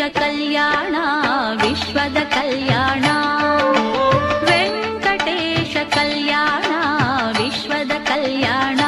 ಕಲ್ಯಾಣ ವಿಶ್ವದ ಕಲ್ಯಾಣ ವೆಂಕಟೇಶ ಕಲ್ಯಾಣ ವಿಶ್ವದ ಕಲ್ಯಾಣ.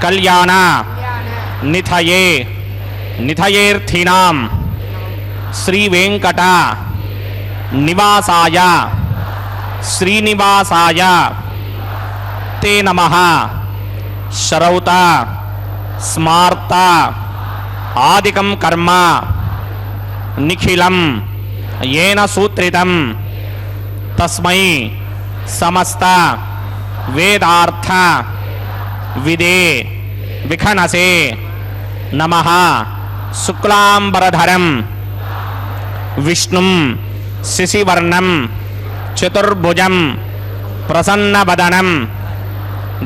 कल्याण निथये निथयेऽर्थीनां श्री वेंकट निवासाय श्रीनिवासाय ते नमः। श्रौत स्मार्त आदिकं कर्म निखिलं येन सूत्रितं तस्मै समस्त वेदार्थ विदे विखनसे नमः। शुक्लांबरधरं विष्णुं शिशिवर्णं चतुर्भुजं प्रसन्नवदनं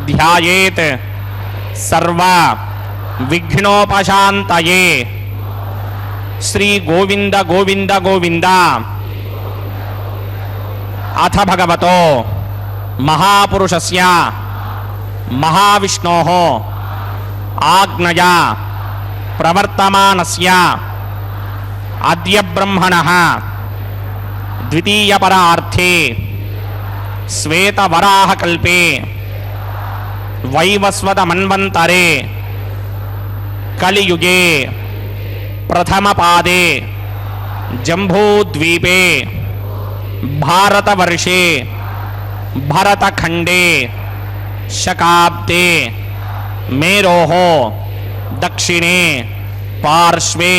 ध्यायेत् सर्व विघ्नोपशान्तये। श्री गोविंद गोविंद गोविंद। अथ भगवतो महापुरुषस्य महाविष्णोः आज्ञया प्रवर्तमानस्य अद्य ब्रह्मणः द्वितीयपरार्थे श्वेतवराहकल्पे वैवस्वतमन्वन्तरे कलियुगे प्रथमपादे जम्बूद्वीपे भारतवर्षे भरतखण्डे शकाब्दे मेरोः दक्षिणे पार्श्वे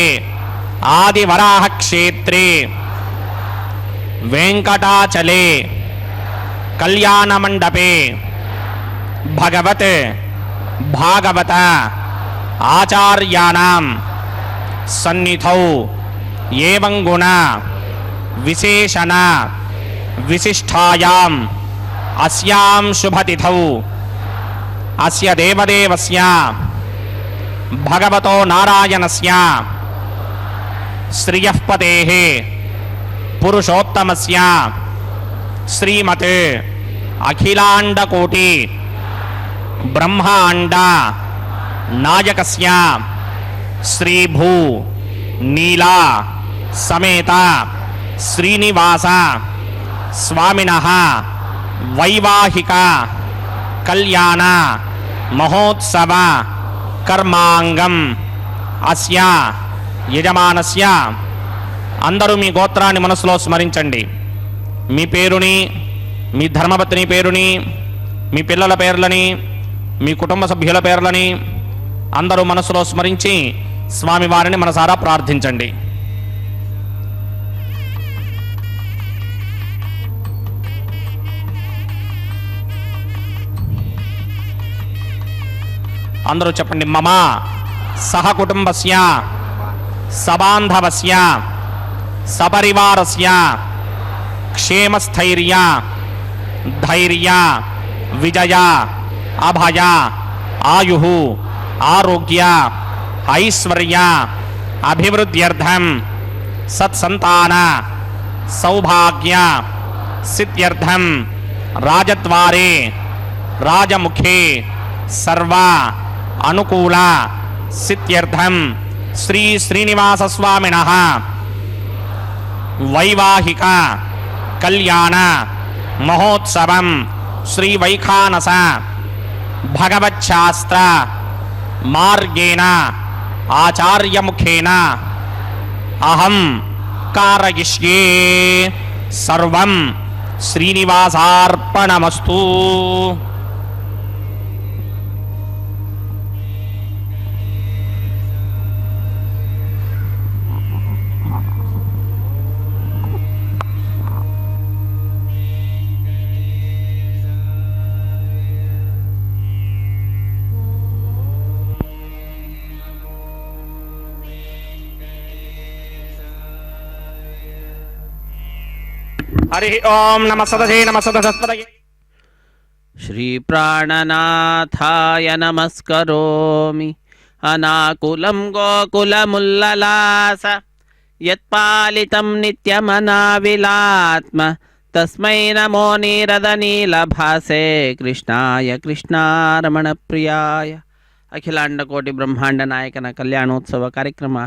आदिवराह क्षेत्रे वेंकटाचले कल्याणमंडपे भगवत भागवत आचार्याणां सन्निधौ एवं गुण विशेषण विशिष्टायाम् अस्यां शुभतिथौ अस्य देवदेवस्य भगवतो नारायणस्य श्रियःपतेः पुरुषोत्तमस्य श्रीमत् अखिलाण्डकोटि ब्रह्माण्ड नायकस्य श्रीभू नीला समेत श्रीनिवास स्वामिनः वैवाहिक कल्याण महोत्सव कर्मांगम అస్య యజమానస్య. అందరూ మీ గోత్రాన్ని మనసులో స్మరించండి. మీ పేరుని, మీ ధర్మపత్ని పేరుని, మీ పిల్లల పేర్లని, మీ కుటుంబ సభ్యుల పేర్లని అందరూ మనసులో స్మరించి స్వామివారిని మనసారా ప్రార్థించండి. అందరూ చెప్పండి. మమ సహకుటుంబస్య సబాంధవస్య సపరివారస్య క్షేమస్థైర్య ధైర్య విజయ అభయ ఆయు ఆరోగ్య ఐశ్వర్య అభివృద్ధ్యర్థం సత్సంతాన సౌభాగ్య సిద్ధ్యర్థం రాజద్వారే రాజముఖే సర్వ అనుకూల సిద్ధ్యర్థం శ్రీ శ్రీనివాస స్వామినః వైవాహిక కళ్యాణ మహోత్సవం శ్రీ వైఖానస భగవచ్ఛాస్త్ర మార్గేణ ఆచార్యముఖేన అహం కారయిష్యే. సర్వం శ్రీనివాసార్పణమస్తు. హరి ఓం నమ సదజే నమ సదసత్పదయే. శ్రీ ప్రాణనాథాయ నమస్కరోమి. అనాకులం గోకులముల్లలాస యత్పాలితం నిత్యమనావిలాత్మ తస్మై నమో నీరదనీలభాసే కృష్ణాయ కృష్ణారమణ ప్రియాయ. ಅಖಿಲಾಂಡ ಕೋಟಿ ಬ್ರಹ್ಮಾಂಡ ನಾಯಕನ ಕಲ್ಯಾಣೋತ್ಸವ ಕಾರ್ಯಕ್ರಮ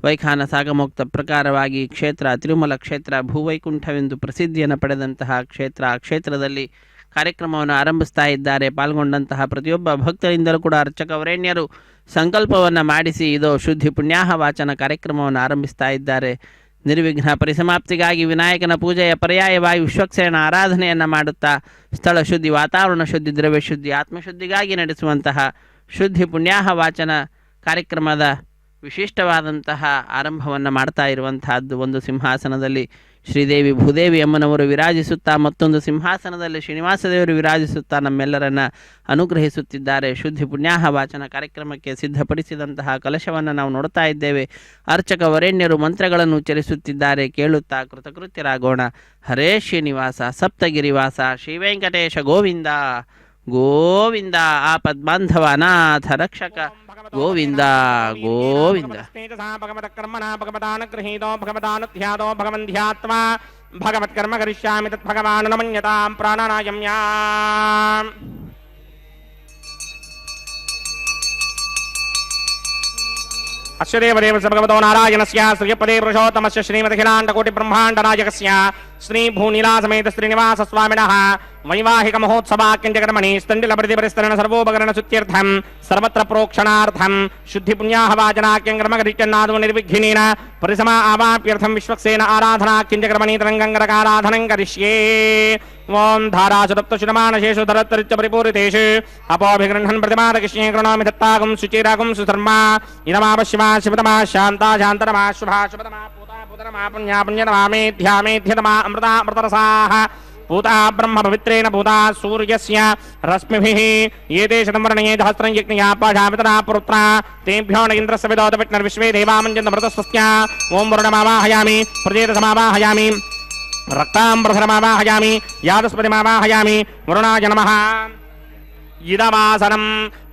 ವೈಖಾನಸಾಗಮೋಕ್ತ ಪ್ರಕಾರವಾಗಿ ಕ್ಷೇತ್ರ ತಿರುಮಲ ಕ್ಷೇತ್ರ ಭೂವೈಕುಂಠವೆಂದು ಪ್ರಸಿದ್ಧಿಯನ್ನು ಪಡೆದಂತಹ ಕ್ಷೇತ್ರ. ಆ ಕ್ಷೇತ್ರದಲ್ಲಿ ಕಾರ್ಯಕ್ರಮವನ್ನು ಆರಂಭಿಸ್ತಾ ಇದ್ದಾರೆ. ಪಾಲ್ಗೊಂಡಂತಹ ಪ್ರತಿಯೊಬ್ಬ ಭಕ್ತರಿಂದಲೂ ಕೂಡ ಅರ್ಚಕ ವರೇಣ್ಯರು ಸಂಕಲ್ಪವನ್ನು ಮಾಡಿಸಿ ಇದು ಶುದ್ಧಿ ಪುಣ್ಯಾಹ ವಾಚನ ಕಾರ್ಯಕ್ರಮವನ್ನು ಆರಂಭಿಸ್ತಾ ಇದ್ದಾರೆ. ನಿರ್ವಿಘ್ನ ಪರಿಸಮಾಪ್ತಿಗಾಗಿ ವಿನಾಯಕನ ಪೂಜೆಯ ಪರ್ಯಾಯವಾಗಿ ವಿಶ್ವಕ್ಸೇನ ಆರಾಧನೆಯನ್ನು ಮಾಡುತ್ತಾ ಸ್ಥಳ ಶುದ್ಧಿ, ವಾತಾವರಣ ಶುದ್ಧಿ, ದ್ರವ್ಯ ಶುದ್ಧಿ, ಆತ್ಮಶುದ್ಧಿಗಾಗಿ ನಡೆಸುವಂತಹ ಶುದ್ಧಿ ಪುಣ್ಯಾಹ ವಾಚನ ಕಾರ್ಯಕ್ರಮದ ವಿಶಿಷ್ಟವಾದಂತಹ ಆರಂಭವನ್ನು ಮಾಡ್ತಾ ಇರುವಂತಹದ್ದು. ಒಂದು ಸಿಂಹಾಸನದಲ್ಲಿ ಶ್ರೀದೇವಿ ಭೂದೇವಿ ಅಮ್ಮನವರು ವಿರಾಜಿಸುತ್ತಾ, ಮತ್ತೊಂದು ಸಿಂಹಾಸನದಲ್ಲಿ ಶ್ರೀನಿವಾಸ ದೇವರು ವಿರಾಜಿಸುತ್ತಾ ನಮ್ಮೆಲ್ಲರನ್ನು ಅನುಗ್ರಹಿಸುತ್ತಿದ್ದಾರೆ. ಶುದ್ಧಿ ಪುಣ್ಯಾಹ ವಾಚನ ಕಾರ್ಯಕ್ರಮಕ್ಕೆ ಸಿದ್ಧಪಡಿಸಿದಂತಹ ಕಲಶವನ್ನು ನಾವು ನೋಡ್ತಾ ಇದ್ದೇವೆ. ಅರ್ಚಕ ವರೇಣ್ಯರು ಮಂತ್ರಗಳನ್ನು ಉಚ್ಚರಿಸುತ್ತಿದ್ದಾರೆ. ಕೇಳುತ್ತಾ ಕೃತಕೃತ್ಯರಾಗೋಣ. ಹರೇ ಶ್ರೀನಿವಾಸ ಸಪ್ತಗಿರಿವಾಸ ಶ್ರೀ ವೆಂಕಟೇಶ ಗೋವಿಂದ ಗೋವಿಂದ. ಆಪದ್ಬಾಂಧವ ಅನಾಥ ರಕ್ಷಕ ಗೋವಿಂದ ಗೋವಿಂದ. ಭಗವತ್ಕರ್ಮ ಕರಿಷ್ಯಾಮಿ ತತ್ ಭಗವಾನ್ ನ ಮನ್ಯತಾಂ ಪ್ರಾಣಾನಾಯಮ್ಯಾ. ಅಸ್ಯ ದೇವದೇವಸ್ಯ ಭಗವತೋ ನಾರಾಯಣಸ್ಯ ಶ್ರೀಯಪದೇ ಪುರುಷೋತ್ತಮಸ್ಯ ಶ್ರೀಮದಖಿಲಾಂಡ ಕೋಟಿ ಬ್ರಹ್ಮಾಂಡ ನಾಯಕಸ್ಯ ಶ್ರೀ ಭೂನೀಲಾ ಸಮೇತ ಶ್ರೀನಿವಾಸ ಸ್ವಾಮಿನಃ ವೈವಾಹಿಕ ಮಹೋತ್ಸವಾಕ್ಯಂತ್ಯಕರ್ಮಣಿ ಸ್ತಂಡಿಲ ಪ್ರತಿಪರಿಸ್ತರಣ ಸರ್ವೋಪಕರಣ ಸುತ್ಯರ್ಥಂ ಸರ್ವತ್ರ ಪ್ರೋಕ್ಷಣಾರ್ಥಂ ಶುದ್ಧಿ ಪುಣ್ಯಾಹ ವಾಚನಾಕ್ಯಂಕರ್ಮಕರಿತ್ಯನ್ನಾದೋ ನಿರ್ವಿಘ್ನೇನ ಪರಿಸಮಾ ಆವಾಪ್ಯರ್ಥಂ ವಿಶ್ವಕ್ಸೇನ ಆರಾಧನಾಕ್ಯಂತ್ಯಕರ್ಮಣಿ ತರಂಗಂಗರಕಾರಾಧನಂ ಕರಿಷ್ಯೇ. ಓಂ ಧಾರಾಸುರಪ್ತಶುರಮಾನಶೇಷು ಧರತ್ತರಿತ್ಯ ಪರಿಪೂರಿತೇಷು ಅಪೋಭಿಗೃಹನ್ ಪ್ರತಿಮಾದಕೃಷ್ಣೇ ಕೃಣಾಮಿ ದತ್ತಾಗಂ ಸುಚೇರಾಗಂ ಸುಧರ್ಮಾ ಇದಮಾವ ಶಿವಾ ಶಿವತಮಾ ಶಾಂತಾ ಶಾಂತರಮಾ ಶುಭಾ ಶುಭತಮಾ ಪೂತಾ ಪುತರಮಾ ಪುಣ್ಯಾ ಪುಣ್ಯತಮಾ ಮೇಧ್ಯಾ ಮೇಧ್ಯತಮಾ ಅಮೃತಾ ಅಮೃತರಸಾಃ पूता ब्रह्म पवित्रेण पूता सूर्यस्य रश्मिभिः एते शतमर्णये सहस्रं यज्ञया पाशामितरा पुरुत्रा तेभ्यो न इन्द्रस्य विदोत विष्णुर्विश्वे देवामञ्जन्त मृतस्वस्य. ओं वरुणमावाहयामि प्रजेतसमावाहयामि रक्ताम्बरधरमावाहयामि यादस्पतिमावाहयामि. वरुणाय नमः. इदमासनं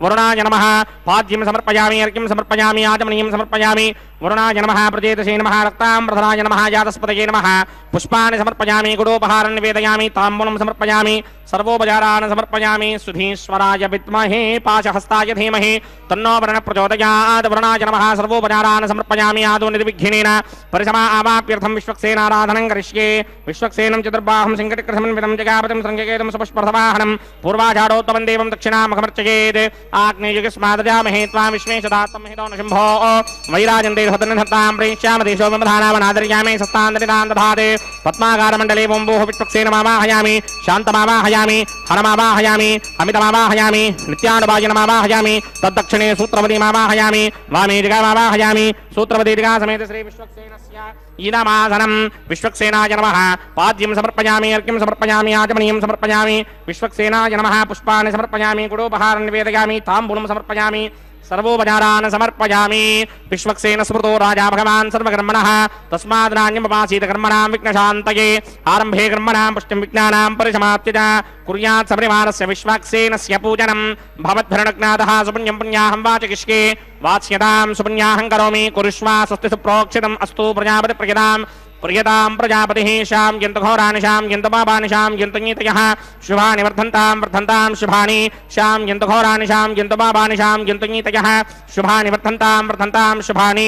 वरुणाय नमः. पाद्यं समर्पयामि अर्घ्यं समर्पयामि आचमनीयं समर्पयामि. वरुणाय नमः. प्रजेतसे नमः. रक्ताम्बरधराय नमः. यादस्पतये नमः. पुष्पाणि समर्पयामि. गुडोपहारं निवेदयामि. ताम्बूलं समर्पयामि. सर्वोपचारान् समर्पयामि सुधीश्वराय विद्महे पाशहस्ताय धीमहि तन्नो वरुणः प्रचोदयात् वरुणाय नमः सर्वोपचारान् समर्पयामि आदौ निर्विघ्नेन परिसमा आवाप्यर्थं विश्वक्सेनाराधनं करिष्ये विश्वक्सेनं चतुर्बाहुं सिंहटिकृतमन्वितं जगापतिं संकेतं सुपुष्पर्थवाहनं पूर्वाषाढोत्तमं देवं दक्षिणामुखमर्चयेत् आग्नेयुगस्मादजामहे त्वां विश्वेशदात्तं हितो न शम्भो वैराजन्ते धतनधत्तां प्रेष्यामदेशो विमधानावनादर्यामे सस्तान्दरितां दधाते पद्माकारमण्डले बोम्बोः विश्वक्सेनमावाहयामि शान्तमावाहयामि हरमावाहयामि अमितमावाहयामि नित्यानुभाजनमावाहयामि तद्दक्षिणे सूत्रवतीमावाहयामि वामे दिगामावाहयामि सूत्रवती दिगा समेत श्री विश्वक्सेनस्य ईदमासनं विश्वक्सेनाय नमः पाद्यं समर्पयामि अर्घ्यं समर्पयामि आचमनीयं समर्पयामि विश्वक्सेनाय नमः पुष्पाणि समर्पयामि गुडोपहारं निवेदयामि ताम्बूलं समर्पयामि सर्वोपचारान् समर्पयामि विश्वक्सेन स्मृतो राजा भगवान् सर्वकर्मणः तस्माद् नान्यमुपासीत कर्मणां विघ्नशान्तये आरम्भे कर्मणां पुष्टिं विज्ञानां परिसमाप्ति च कुर्यात् सपरिवारस्य विश्वक्सेनस्य पूजनं भवद्भरणज्ञातः सुपुण्यं पुण्याहं वाचयिष्ये वाच्यतां सुपुण्याहं करोमि कुरुष्वा स्वस्ति सुप्रोक्षितम् अस्तु प्रजापति प्रियतां प्रजापतिः शां यन्तघोरानिशां यन्तपापानिशां यन्तनीतयः शुभानि वर्धन्तां शुभानि शां यन्तघोरानिशां यन्तपापानिशां यन्तनीतयः शुभानि वर्धन्तां शुभानि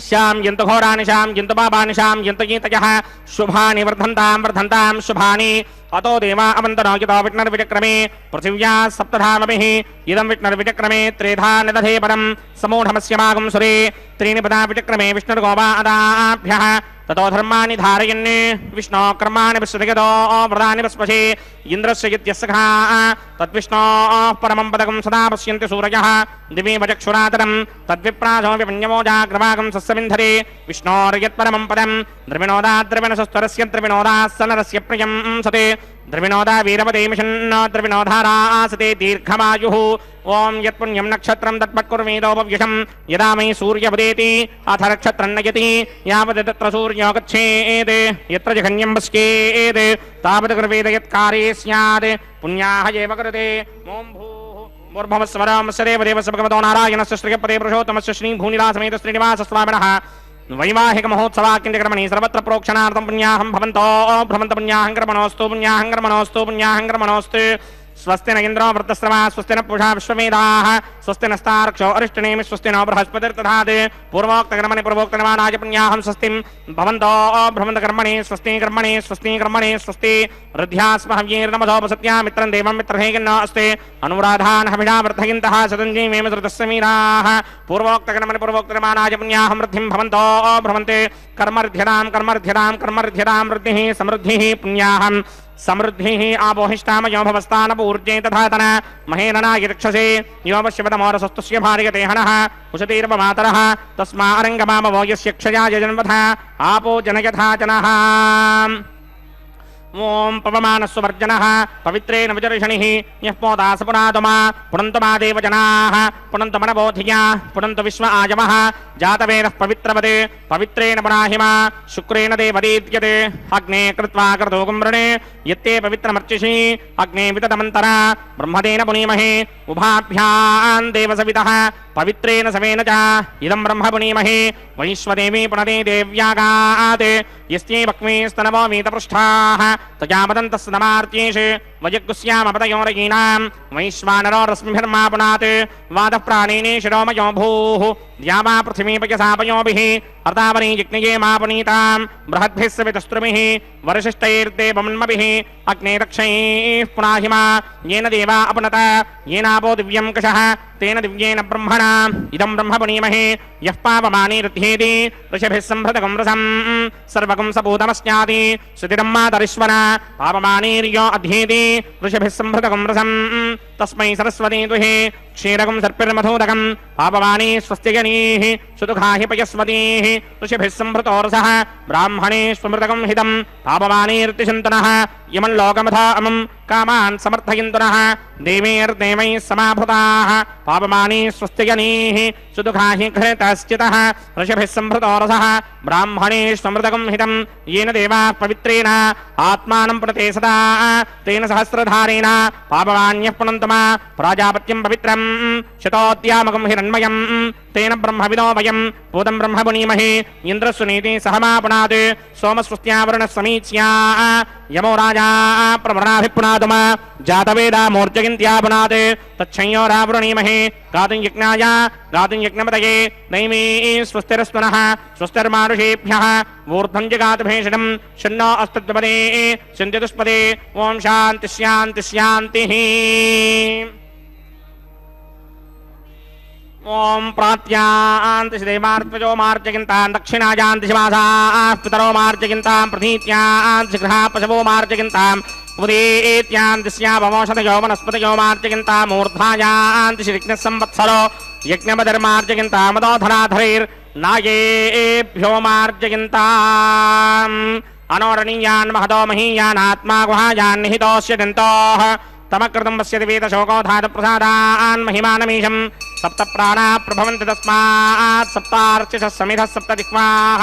श्यां यन्तघोरानिशां यन्तपापानिशां यन्तनीतयः शुभानि वर्धन्तां शुभानि अतो देवा अवन्तनो यतो विष्णुर्विचक्रमे पृथिव्या सप्तधामभिः इदं विष्णुर्विचक्रमे त्रेधा निदधे परं समूढमस्य मागं सुरे त्रीणि पदा विचक्रमे विष्णुर्गोवा अदाभ्यः ततो धर्माणि धारयन् विष्णो कर्माणि विश्रुतयतो व्रतानि वस्पशे इन्द्रस्य यद्यस्सखा तद्विष्णोः परमं पदकं सदा पश्यन्ति सूरयः दिवि वचक्षुरातरं तद्विप्रासो विपञ्चमोजाग्रवागं सस्यविन्धरे विष्णोर्यत्परमं पदं द्रविणोदाद्रविणसस्तरस्य द्रविणोदास्सनरस्य प्रियं सते द्रविणोदा वीरपदे मिषन्नो द्रविणोधारासते दीर्घमायुः ओं यत्पुण्यं नक्षत्रं तत्पत्कुर्मीदोपव्यशं यदा मयि सूर्यपदेति अथ नक्षत्रं नयति यावत् तत्र सूर्यो गच्छेत् यत्र जघन्यं पश्येत् तावत् कुर्वेद यत्कार्ये स्यात् पुण्याः एव कृते ओं भूर्भुवस्वरं देवदेवस्य भगवतो नारायणस्य श्रीपदे पुरुषोत्तमस्य श्रीभूनिलासमेत श्रीनिवासस्वामिनः वैवाहिक महोत्सवाक्यकर्मणि सर्वत्र प्रोक्षणार्थं पुण्याहं भवन्तो भ्रमन्त पुण्याहं कर्मणोऽस्तु स्वस्ति न इन्द्रो वृद्धस्रवा स्वस्ति न पूषा विश्वमेधाः स्वस्ति नस्तार्क्षो अरिष्टनेमि स्वस्ति नो बृहस्पतिर्दधात् पूर्वोक्तकर्मणि पूर्वोक्तनिर्माणाय पुण्याहं स्वस्तिं भवन्तो भ्रमन्तकर्मणि स्वस्ति हृद्यास्महव्यैर्नमधोपसत्या मित्रं देवं मित्रहेगिन्नो अस्ति अनुराधान् हविषा वर्धयन्तः सतञ्जीवेम श्रुतस्समीराः पूर्वोक्तकर्मणि पूर्वोक्तनिर्माणाय पुण्याहं वृद्धिं भवन्तो भ्रमन्ते कर्मर्ध्यतां वृद्धिः समृद्धिः पुण्याहं समृद्धिः आपोहिष्टामयो भवस्तानपूर्जे तथा तना महेरणाय रक्षसे यो वश्यवतमोरसस्तुस्य भार्यते हनः उशतीर्वमातरः तस्मारङ्गमामवो यस्य क्षयाय जन्मथा आपो जनयथा जनः ओं पवमानस्वर्जनः पवित्रेण विजर्षणिः यः पोदास पुनातमा पुनन्तमा देवजनाः पुनन्तमनबोधिया पुनन्त विश्व आयमः जातवेदः पवित्रवते पवित्रेण पुनाहिमा शुक्रेण देवदीद्यते अग्ने कृत्वा क्रतोगं वृणे यत्ते पवित्रमर्चिषि अग्ने विततमन्तरा ब्रह्मदेन पुनीमहे उभाभ्यां देवसवितः पवित्रेण सवेन च इदं ब्रह्म पुनीमहे वैश्वदेवी पुनते देव्यागात् यस्यै वक्मे स्तनवो वीतपृष्ठाः तजामदन्तस्य नमार्त्येष वयगुस्यामपदयोरयीनां वैश्वानरो रश्मिभिर्मा पुनात् वादः प्राणेने शिरोमयो भूः द्यावा पृथिवीपयसापयोभिः अर्तावनी यज्ञये मा पुनीतां बृहद्भिः सवितस्त्रुमिः वरशिष्टैर्देवमन्मभिः अग्ने दक्षैः पुनाहिमा येन देवा अपनत येनापो दिव्यं कषः तेन दिव्येन ब्रह्मणा इदं ब्रह्म पुनीमहे यः पावमानीरुध्येति ऋषिभिः सम्भृतकं रसं सर्वकं सपूतमस्याति सुतिरं मातरिश्वर पावमानीर्यो अध्येति ऋषिभिः सम्भृतकं रसं तस्मै सरस्वती दुहे क्षीरकं सर्पिर्मधूदकं पापवाणी स्वस्तिगणीः सुदुःखाहि पयस्वतीः ऋषिभिः सम्भृतो रसः ब्राह्मणे स्वमृतकं हितं पापवाणीर्तिशन्तनः यमल्लोकमथा अमं कामान् समर्थयन्तुनः देवैर्देवैः समाभृताः पापमानी स्वस्तिगणीः सुदुःखाहि घृतश्चितः ऋषिभिः सम्भृतो रसः ब्राह्मणे स्वमृतकं हितं येन देवाः पवित्रेण आत्मानं पुनते सदा तेन सहस्रधारेण पापवान्यः पुनन्तमा प्राजापत्यं पवित्रं शतोद्यामकं हिरण्मयं तेन ब्रह्मविदो वयं पूतं ब्रह्म पुनीमहे इन्द्रस्वनीति सहमापुनात् सोमस्वस्त्यावरुणः समीच्या यमो राजा प्रवरणाभिपुनातुम जातवेदा मूर्जगिन्त्या पुनात् तच्छंयो रावृणीमहे गातुं यज्ञपतये नैमी स्वस्तिरस्वनः स्वस्तिर्मानुषेभ्यः ऊर्ध्वं जगातु भेषणं शन्नो अस्तद्वपदे सन्त्यतुष्पदे ॐ शान्ति शान्ति शान्तिः ओम प्रात्यान्ति देवार्त्वजो मार्जगिन्तां दक्षिणायान्ति शिवासाः पितरो मार्जगिन्तां प्रतीत्यान्ति गृहा पशवो मार्जगिन्तां उदेत्यान्ति स्यावमोषधयो वनस्पतयो मार्जगिन्तां मूर्धायान्ति श्रीकृष्णः संवत्सरो यज्ञपतिर्मार्जगिन्तां मदोधराधरैर्नागेभ्यो मार्जगिन्ताम् अनोरणीयान् महतो महीयानात्मा गुहायान् निहितोऽस्य दन्तोः तमकृतं पश्यति वेदशोको धातु प्रसादान् महिमानमीशं सप्त प्राणा प्रभवन्ति तस्मात् सप्तार्चिषः समिधः सप्त दिक्पाः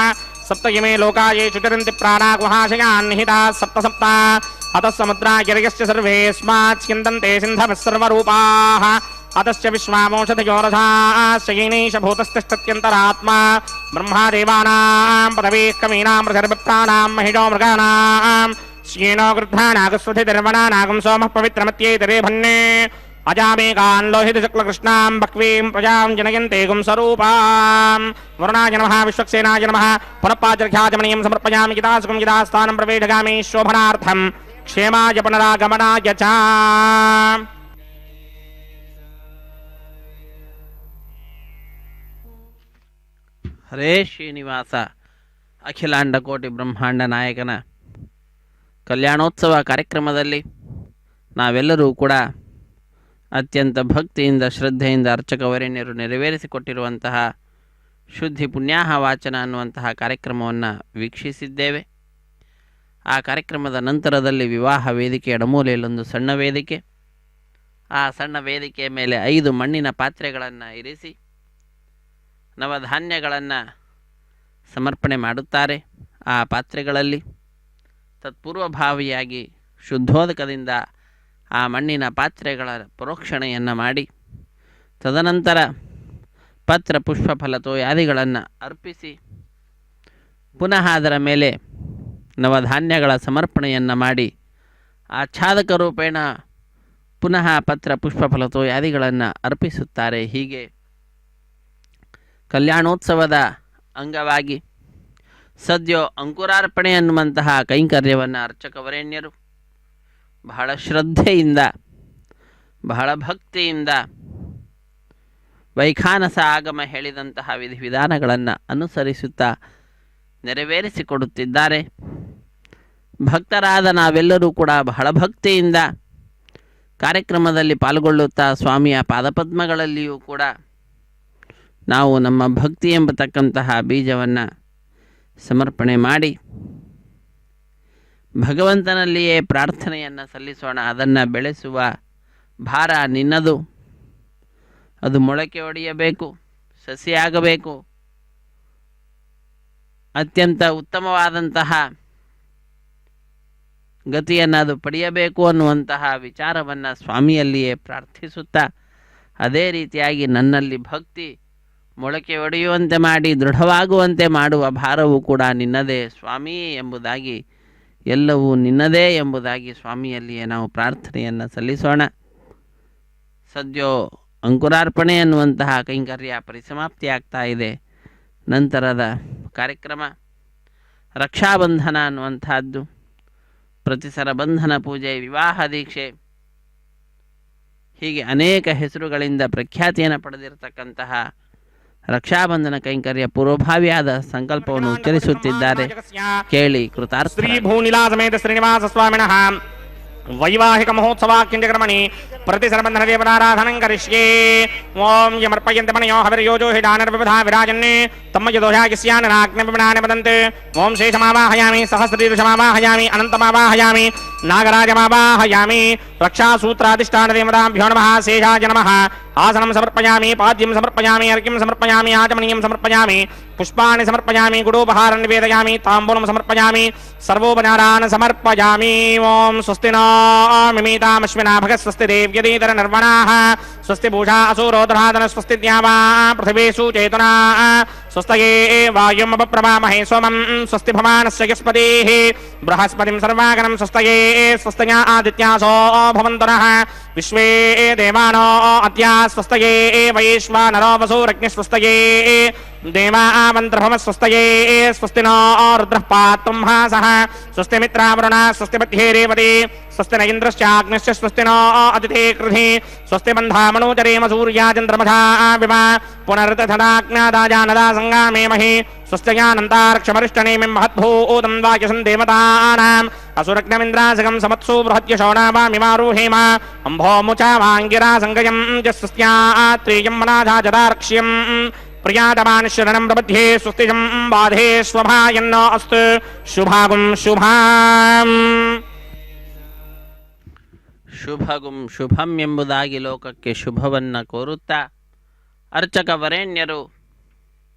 सप्त इमे लोका ये चुचरन्ति प्राणा गुहाशयान् निहिताः सप्त सप्त अतः समुद्रा गिरयश्च सर्वेऽस्मात् स्यन्दन्ते सिन्धवः सर्वरूपाः अतश्च विश्वामोषधयो रसाश्च येनैष भूतस्तिष्ठत्यन्तरात्मा ब्रह्मादेवानां पदवीः कवीनां प्रसर्वप्राणां महिषो मृगाणां श्येनो गृध्रानागस्वधिर्वणानागं सोमः पवित्रमत्येतरे भन्ने अजामेकान् लोहितशुक्लकृष्णां बह्वीं प्रजां जनयन्ते गुंसरूपां वरुणाय नमः विश्वक्सेनाय नमः पुनःपाचर्घ्याचमनीयं समर्पयामि यदासुखं यदास्थानं प्रवेशगामि शोभनार्थं क्षेमाय पुनरागमनाय च ಹರೇ ಶ್ರೀನಿವಾಸ. ಅಖಿಲಾಂಡ ಕೋಟಿ ಬ್ರಹ್ಮಾಂಡ ನಾಯಕನ ಕಲ್ಯಾಣೋತ್ಸವ ಕಾರ್ಯಕ್ರಮದಲ್ಲಿ ನಾವೆಲ್ಲರೂ ಕೂಡ ಅತ್ಯಂತ ಭಕ್ತಿಯಿಂದ ಶ್ರದ್ಧೆಯಿಂದ ಅರ್ಚಕವರೇಣ್ಯರು ನೆರವೇರಿಸಿಕೊಟ್ಟಿರುವಂತಹ ಶುದ್ಧಿ ಪುಣ್ಯಾಹ ವಾಚನ ಅನ್ನುವಂತಹ ಕಾರ್ಯಕ್ರಮವನ್ನು ವೀಕ್ಷಿಸಿದ್ದೇವೆ. ಆ ಕಾರ್ಯಕ್ರಮದ ನಂತರದಲ್ಲಿ ವಿವಾಹ ವೇದಿಕೆ ಎಡಮೂಲೆಯಲ್ಲೊಂದು ಸಣ್ಣ ವೇದಿಕೆ, ಆ ಸಣ್ಣ ವೇದಿಕೆಯ ಮೇಲೆ 5 ಮಣ್ಣಿನ ಪಾತ್ರೆಗಳನ್ನು ಇರಿಸಿ ನವಧಾನ್ಯಗಳನ್ನು ಸಮರ್ಪಣೆ ಮಾಡುತ್ತಾರೆ. ಆ ಪಾತ್ರೆಗಳಲ್ಲಿ ತತ್ಪೂರ್ವಭಾವಿಯಾಗಿ ಶುದ್ಧೋದಕದಿಂದ ಆ ಮಣ್ಣಿನ ಪಾತ್ರೆಗಳ ಪ್ರೋಕ್ಷಣೆಯನ್ನು ಮಾಡಿ ತದನಂತರ ಪತ್ರ ಪುಷ್ಪ ಫಲತೋಯಾದಿಗಳನ್ನು ಅರ್ಪಿಸಿ ಪುನಃ ಅದರ ಮೇಲೆ ನವಧಾನ್ಯಗಳ ಸಮರ್ಪಣೆಯನ್ನು ಮಾಡಿ ಆಚ್ಛಾದಕ ರೂಪೇಣ ಪುನಃ ಪತ್ರ ಪುಷ್ಪ ಫಲತೋಯಾದಿಗಳನ್ನು ಅರ್ಪಿಸುತ್ತಾರೆ. ಹೀಗೆ ಕಲ್ಯಾಣೋತ್ಸವದ ಅಂಗವಾಗಿ ಸದ್ಯೋ ಅಂಕುರಾರ್ಪಣೆ ಅನ್ನುವಂತಹ ಕೈಂಕರ್ಯವನ್ನು ಅರ್ಚಕವರೇಣ್ಯರು ಬಹಳ ಶ್ರದ್ಧೆಯಿಂದ ಬಹಳ ಭಕ್ತಿಯಿಂದ ವೈಖಾನಸ ಆಗಮ ಹೇಳಿದಂತಹ ವಿಧಿವಿಧಾನಗಳನ್ನು ಅನುಸರಿಸುತ್ತಾ ನೆರವೇರಿಸಿಕೊಡುತ್ತಿದ್ದಾರೆ. ಭಕ್ತರಾದ ನಾವೆಲ್ಲರೂ ಕೂಡ ಬಹಳ ಭಕ್ತಿಯಿಂದ ಕಾರ್ಯಕ್ರಮದಲ್ಲಿ ಪಾಲ್ಗೊಳ್ಳುತ್ತಾ ಸ್ವಾಮಿಯ ಪಾದಪದ್ಮಗಳಲ್ಲಿಯೂ ಕೂಡ ನಾವು ನಮ್ಮ ಭಕ್ತಿ ಎಂಬತಕ್ಕಂತಹ ಬೀಜವನ್ನು ಸಮರ್ಪಣೆ ಮಾಡಿ ಭಗವಂತನಲ್ಲಿಯೇ ಪ್ರಾರ್ಥನೆಯನ್ನು ಸಲ್ಲಿಸೋಣ. ಅದನ್ನು ಬೆಳೆಸುವ ಭಾರ ನಿನ್ನದು, ಅದು ಮೊಳಕೆ ಒಡೆಯಬೇಕು, ಸಸಿಯಾಗಬೇಕು, ಅತ್ಯಂತ ಉತ್ತಮವಾದಂತಹ ಗತಿಯನ್ನು ಅದು ಪಡೆಯಬೇಕು ಅನ್ನುವಂತಹ ವಿಚಾರವನ್ನು ಸ್ವಾಮಿಯಲ್ಲಿಯೇ ಪ್ರಾರ್ಥಿಸುತ್ತಾ ಅದೇ ರೀತಿಯಾಗಿ ನನ್ನಲ್ಲಿ ಭಕ್ತಿ ಮೊಳಕೆ ಒಡೆಯುವಂತೆ ಮಾಡಿ ದೃಢವಾಗುವಂತೆ ಮಾಡುವ ಭಾರವು ಕೂಡ ನಿನ್ನದೇ ಸ್ವಾಮಿ ಎಂಬುದಾಗಿ, ಎಲ್ಲವೂ ನಿನ್ನದೇ ಎಂಬುದಾಗಿ ಸ್ವಾಮಿಯಲ್ಲಿಯೇ ನಾವು ಪ್ರಾರ್ಥನೆಯನ್ನು ಸಲ್ಲಿಸೋಣ. ಸದ್ಯೋ ಅಂಕುರಾರ್ಪಣೆ ಅನ್ನುವಂತಹ ಕೈಂಕರ್ಯ ಪರಿಸಮಾಪ್ತಿ ಆಗ್ತಾ ಇದೆ. ನಂತರದ ಕಾರ್ಯಕ್ರಮ ರಕ್ಷಾಬಂಧನ ಅನ್ನುವಂಥದ್ದು, ಪ್ರತಿಸರ ಬಂಧನ ಪೂಜೆ, ವಿವಾಹ ದೀಕ್ಷೆ, ಹೀಗೆ ಅನೇಕ ಹೆಸರುಗಳಿಂದ ಪ್ರಖ್ಯಾತಿಯನ್ನು ಪಡೆದಿರತಕ್ಕಂತಹ ರಕ್ಷಾಬಂಧನ ಕೈಂಕರ್ಯ ಪೂರ್ವಭಾವಿಯಾದ ಸಂಕಲ್ಪವನ್ನು ಉಚ್ಚರಿಸುತ್ತಿದ್ದಾರೆ. ಕೇಳಿ ಕೃತಾರ್ಥ. ಶ್ರೀ ಭೂನಿಲಾ ಸಮೇತ ಶ್ರೀನಿವಾಸ ಸ್ವಾಮಿನಃ ವೈವಾಹಿಕ ಮಹೋತ್ಸವಾಕ್ಯಂಜಕರ್ಮಣಿ ಪ್ರತಿಸರಬಂಧನ ದೇವತಾರಾಧನಂ ಕರಿಷ್ಯೇ. ಓಂ ಯಮರ್ಪಯಂತೆ ಮನಯೋ ಹವಿರ್ಯೋಜೋ ಹಿಡಾನರ್ವಿಬುಧಾ ವಿರಾಜನ್ನೇ ತಮ್ಮ ಯದೋಹ್ಯಾಗಿಸ್ಯಾನನಾಗ್ನವಿಬಣಾನಿ ವದಂತೆ. ಓಂ ಶೇಷಮಾವಾಹಯಾಮಿ, ಸಹಸ್ರೀರುಷಮಾವಾಹಯಾಮಿ, ಅನಂತಮಾವಾಹಯಾಮಿ, ನಾಗರಾಜಮಾವಾಹಯಾಮಿ. ರಕ್ಷಾಸೂತ್ರಾಧಿಷ್ಠಾನ ದೇವತಾಭ್ಯೋ ನಮಃ. ಶೇಷಾಯ ನಮಃ. ಆಸನಂ ಸಮರ್ಪಯಾಮಿ, ಪಾದ್ಯಂ ಸಮರ್ಪಯಾಮಿ, ಅರ್ಘ್ಯಂ ಸಮರ್ಪಯಾಮಿ, ಆಚಮನೀಯಂ ಸಮರ್ಪಯಾಮಿ, ಪುಷ್ಪಾಣಿ ಸಮರ್ಪಯಾಮಿ, ಗುಡೋಪಹಾರಂ ನಿವೇದಯಾಮಿ, ತಾಂಬೂಲಂ ಸಮರ್ಪಯಾಮಿ, ಸರ್ವೋಪಚಾರಾನ್ ಸಮರ್ಪಯಾಮಿ. ಓಂ ಸ್ವಸ್ತಿ ನ ಮಿಮೀತಾಮಶ್ವಿನಾ ಭಗತ್ ಸ್ವಸ್ತಿ ದೇವ್ಯದೀತರ ನಿರ್ವಣಾಃ ಸ್ವಸ್ತಿ ಭೂಷಾ ಅಸೂರೋದರಾಧನ ಸ್ವಸ್ತಿ ದ್ಯಾವಾ ಪೃಥಿವೀ ಸುಚೇತನಾ ಸ್ವಸ್ತಯೇ ವಾಯುಮಪ್ರಭಾಮಹೇ ಸೋಮಂ ಸ್ವಸ್ತಿ ಭವಾನಸ್ಯ ಯಸ್ಪತಿಃ ಬೃಹಸ್ಪತಿಂ ಸರ್ವಾಗಣಂ ಸ್ವಸ್ತಯೇ ಸ್ವಸ್ತಯಾ ಆದಿತ್ಯಾಸೋ ಭವಂತುನಃ ವಿಶ್ವೇ ದೇವಾನೋ ಅದ್ಯ ಸ್ವಸ್ತಯೇ ವೈಶ್ವಾನರೋ ವಸೂರಗ್ನಿಸ್ವಸ್ತಯೇ ದೇವಾಮಂತ್ರಭವಸ್ವಸ್ತಯೇ ಸ್ವಸ್ತಿ नो रुद्रः पात्वं हासः स्वस्ति मित्रावरुण स्वस्ति मध्ये रेवती स्वस्ति न इन्द्रश्चाग्निश्च स्वस्ति नो अदिते कृधि स्वस्ति बन्धामणोचरेम सूर्याचन्द्रमथा विवा पुनरतथडाज्ञादाजानदा सङ्गामे महि स्वस्त्ययानन्तारक्षमरिष्टनेमिं महद्भूतं वाक्यसं देवतानाम् असुरग्नमिन्द्रासगं समत्सु बृहत्यशोणावामिमारुहेम अम्भोमुचावाङ्गिरा सङ्गयं च स्वस्त्यात्रेयं मनाधाजदार्क्ष्यम् प्रियातमान् शरणं प्रबध्ये स्वस्तिजं बाधे स्वभायन्न अस्तु शुभागुं शुभाम् ಶುಭಗುಂ ಶುಭಂ ಎಂಬುದಾಗಿ ಲೋಕಕ್ಕೆ ಶುಭವನ್ನು ಕೋರುತ್ತಾ ಅರ್ಚಕ ವರೇಣ್ಯರು